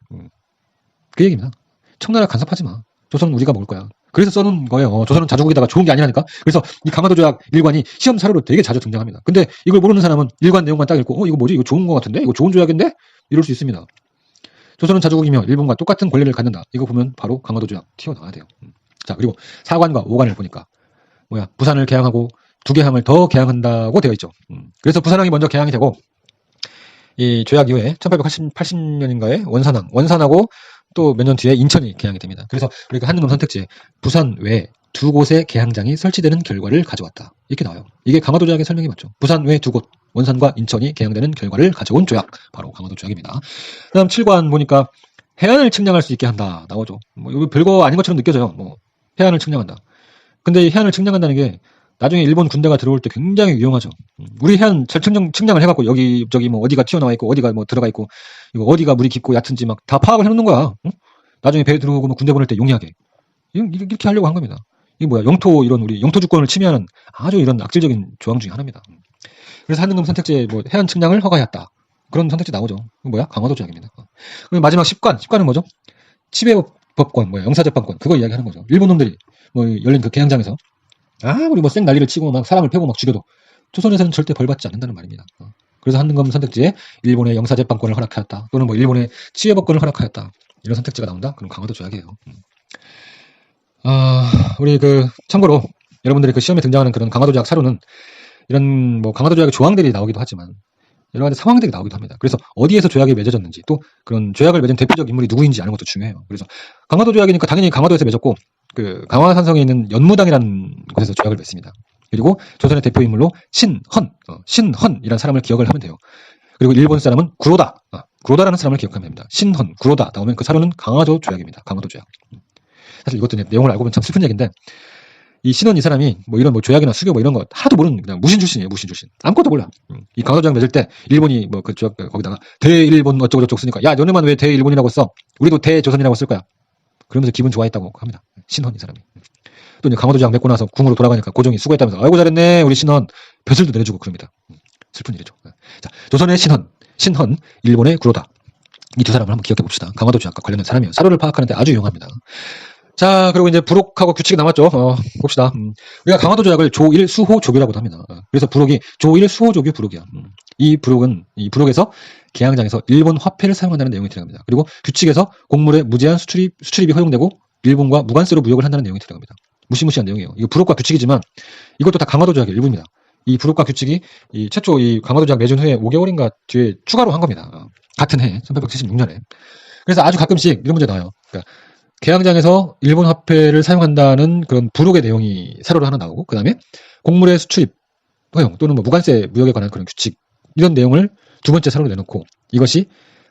그 얘기입니다. 청나라 간섭하지 마. 조선은 우리가 먹을 거야. 그래서 써놓은 거예요. 조선은 자주국이다가 좋은 게 아니라니까. 그래서 이 강화도 조약 일관이 시험 사료로 되게 자주 등장합니다. 근데 이걸 모르는 사람은 일관 내용만 딱 읽고 이거 뭐지? 이거 좋은 거 같은데? 이거 좋은 조약인데? 이럴 수 있습니다. 조선은 자주국이며 일본과 똑같은 권리를 갖는다. 이거 보면 바로 강화도 조약 튀어나와야 돼요. 자, 그리고 4관과 5관을 보니까 부산을 개항하고 2개 항을 더 개항한다고 되어 있죠. 그래서 부산항이 먼저 개항이 되고 이 조약 이후에 1880년인가에 원산하고 또 몇 년 뒤에 인천이 개항이 됩니다. 그래서 우리가 한능검 선택지에 부산 외 2곳의 개항장이 설치되는 결과를 가져왔다. 이렇게 나와요. 이게 강화도 조약의 설명이 맞죠. 부산 외 2곳, 원산과 인천이 개항되는 결과를 가져온 조약. 바로 강화도 조약입니다. 그 다음 7관 보니까 해안을 측량할 수 있게 한다. 나오죠. 이거 별거 아닌 것처럼 느껴져요. 해안을 측량한다. 근데 이 해안을 측량한다는 게 나중에 일본 군대가 들어올 때 굉장히 위험하죠. 우리 해안 잘 측량을 해갖고 여기 저기 어디가 튀어나와 있고 어디가 들어가 있고 이거 어디가 물이 깊고 얕은지 막 다 파악을 해놓는 거야. 응? 나중에 배 들어오고 군대 보낼 때 용이하게 이렇게 하려고 한 겁니다. 이게 영토 이런 우리 영토 주권을 침해하는 아주 이런 악질적인 조항 중에 하나입니다. 그래서 한능검 선택지에 해안 측량을 허가했다. 그런 선택지 나오죠. 강화도 조약입니다. 그리고 마지막 10관은 뭐죠? 치배법권, 영사재판권 그거 이야기하는 거죠. 일본 놈들이 열린 그 개항장에서 아무리 쌩 난리를 치고 막 사람을 패고 막 죽여도 조선에서는 절대 벌받지 않는다는 말입니다. 그래서 한능검 선택지에 일본의 영사재판권을 허락하였다. 또는 일본의 치외법권을 허락하였다. 이런 선택지가 나온다? 그럼 강화도 조약이에요. 우리 참고로 여러분들이 시험에 등장하는 그런 강화도 조약 사료는 이런 강화도 조약의 조항들이 나오기도 하지만 여러 가지 상황들이 나오기도 합니다. 그래서 어디에서 조약이 맺어졌는지 또 그런 조약을 맺은 대표적 인물이 누구인지 아는 것도 중요해요. 그래서 강화도 조약이니까 당연히 강화도에서 맺었고 강화산성에 있는 연무당이라는 곳에서 조약을 맺습니다. 그리고 조선의 대표 인물로 신헌이라는 사람을 기억을 하면 돼요. 그리고 일본 사람은 구로다라는 사람을 기억하면 됩니다. 신헌, 구로다 나오면 그 사료는 강화도 조약입니다. 강화도 조약. 사실 이것도 내용을 알고 보면 참 슬픈 얘기인데 이 신헌 이 사람이 이런 조약이나 수교 이런 거 하도 모르는 그냥 무신 출신이에요. 무신 출신. 아무것도 몰라. 이 강화도 조약 맺을 때 일본이 그 조약 거기다가 대일본 어쩌고저쩌고 쓰니까 야 너네만 왜 대일본이라고 써? 우리도 대조선이라고 쓸 거야. 그러면서 기분 좋아했다고 합니다. 신헌 이 사람이. 또 이제 강화도 조약 맺고 나서 궁으로 돌아가니까 고종이 수고했다면서 아이고 잘했네 우리 신헌 벼슬도 내려주고 그럽니다. 슬픈 일이죠. 자, 조선의 신헌, 일본의 구로다. 이 두 사람을 한번 기억해 봅시다. 강화도 조약과 관련된 사람이에요. 사료를 파악하는데 아주 유용합니다. 자, 그리고 이제 부록하고 규칙이 남았죠. 봅시다. 우리가 강화도 조약을 조1 수호 조교라고도 합니다. 그래서 부록이 조1 수호 조교 부록이야. 이 부록에서 개항장에서 일본 화폐를 사용한다는 내용이 들어갑니다. 그리고 규칙에서 곡물의 무제한 수출입이 허용되고 일본과 무관세로 무역을 한다는 내용이 들어갑니다. 무시무시한 내용이에요. 이거 부록과 규칙이지만 이것도 다 강화도 조약의 일부입니다. 이 부록과 규칙이 최초 이 강화도 조약 맺은 후에 5개월인가 뒤에 추가로 한 겁니다. 같은 해 1876년에. 그래서 아주 가끔씩 이런 문제 나와요. 그러니까 개항장에서 일본 화폐를 사용한다는 그런 부록의 내용이 사료로 하나 나오고 그 다음에 곡물의 수출입 허용 또는 무관세 무역에 관한 그런 규칙 이런 내용을 두 번째 사료로 내놓고 이것이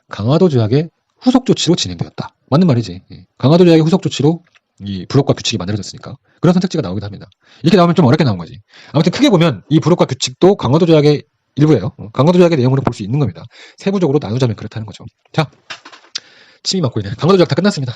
강화도 조약의 후속 조치로 진행되었다. 맞는 말이지. 강화도 조약의 후속 조치로 이 부록과 규칙이 만들어졌으니까 그런 선택지가 나오기도 합니다. 이렇게 나오면 좀 어렵게 나온 거지. 아무튼 크게 보면 이 부록과 규칙도 강화도 조약의 일부예요. 강화도 조약의 내용으로 볼 수 있는 겁니다. 세부적으로 나누자면 그렇다는 거죠. 자, 침이 맞고 있네. 강화도 조약 다 끝났습니다.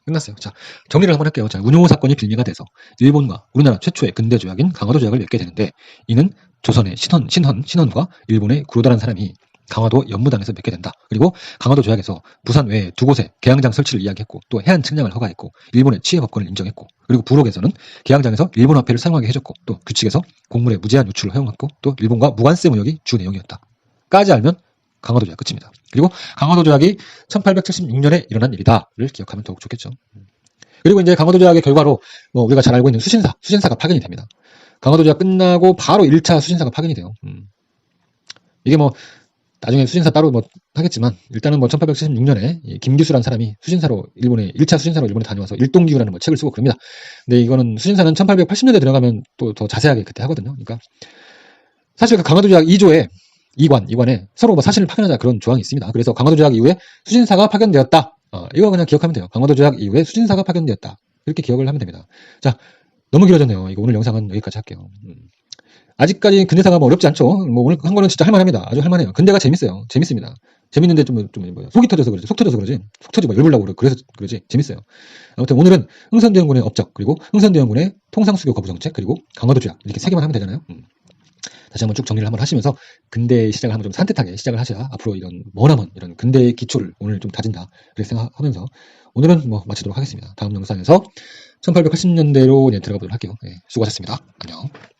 끝났어요. 자, 정리를 한번 할게요. 자, 운용호 사건이 빌미가 돼서 일본과 우리나라 최초의 근대 조약인 강화도 조약을 맺게 되는데 이는 조선의 신헌과 일본의 구로다라는 사람이 강화도 연무당에서 맺게 된다. 그리고 강화도 조약에서 부산 외에 2곳에 개항장 설치를 이야기했고 또 해안 측량을 허가했고 일본의 치해 법권을 인정했고 그리고 부록에서는 개항장에서 일본 화폐를 사용하게 해줬고 또 규칙에서 곡물의 무제한 유출을 허용했고 또 일본과 무관세 무역이 주 내용이었다. 까지 알면 강화도 조약 끝입니다. 그리고 강화도 조약이 1876년에 일어난 일이다를 기억하면 더욱 좋겠죠. 그리고 이제 강화도 조약의 결과로 우리가 잘 알고 있는 수신사가 파견이 됩니다. 강화도 조약 끝나고 바로 1차 수신사가 파견이 돼요. 이게 나중에 수신사 따로 하겠지만 일단은 1876년에 김기수라는 사람이 수신사로 1차 수신사로 일본에 다녀와서 일동기후라는 책을 쓰고 그럽니다. 근데 이거는 수신사는 1880년대 들어가면 또 더 자세하게 그때 하거든요. 그러니까 사실 그 강화도 조약 2조에 2관에 서로 사실을 파견하자 그런 조항이 있습니다. 그래서 강화도 조약 이후에 수신사가 파견되었다. 이거 그냥 기억하면 돼요. 강화도 조약 이후에 수신사가 파견되었다. 이렇게 기억을 하면 됩니다. 자, 너무 길어졌네요. 이거 오늘 영상은 여기까지 할게요. 아직까지 근대사가 뭐 어렵지 않죠. 뭐 오늘 한 거는 진짜 할만합니다. 아주 할만해요. 근대가 재밌어요. 재밌습니다. 재밌는데 속이 터져서 그러지. 속 터져서 그러지. 속 터지고 막 열불나고 그래서 그러지. 재밌어요. 아무튼 오늘은 흥선대원군의 업적, 그리고 흥선대원군의 통상수교 거부 정책, 그리고 강화도 조약 이렇게 세 개만 하면 되잖아요. 다시 한번 쭉 정리를 한번 하시면서 근대 시작을 한번 좀 산뜻하게 시작을 하셔야 앞으로 이런 머나먼 이런 근대의 기초를 오늘 좀 다진다 그렇게 생각하면서 오늘은 뭐 마치도록 하겠습니다. 다음 영상에서 1880년대로 들어가 보도록 할게요. 네, 수고하셨습니다. 안녕.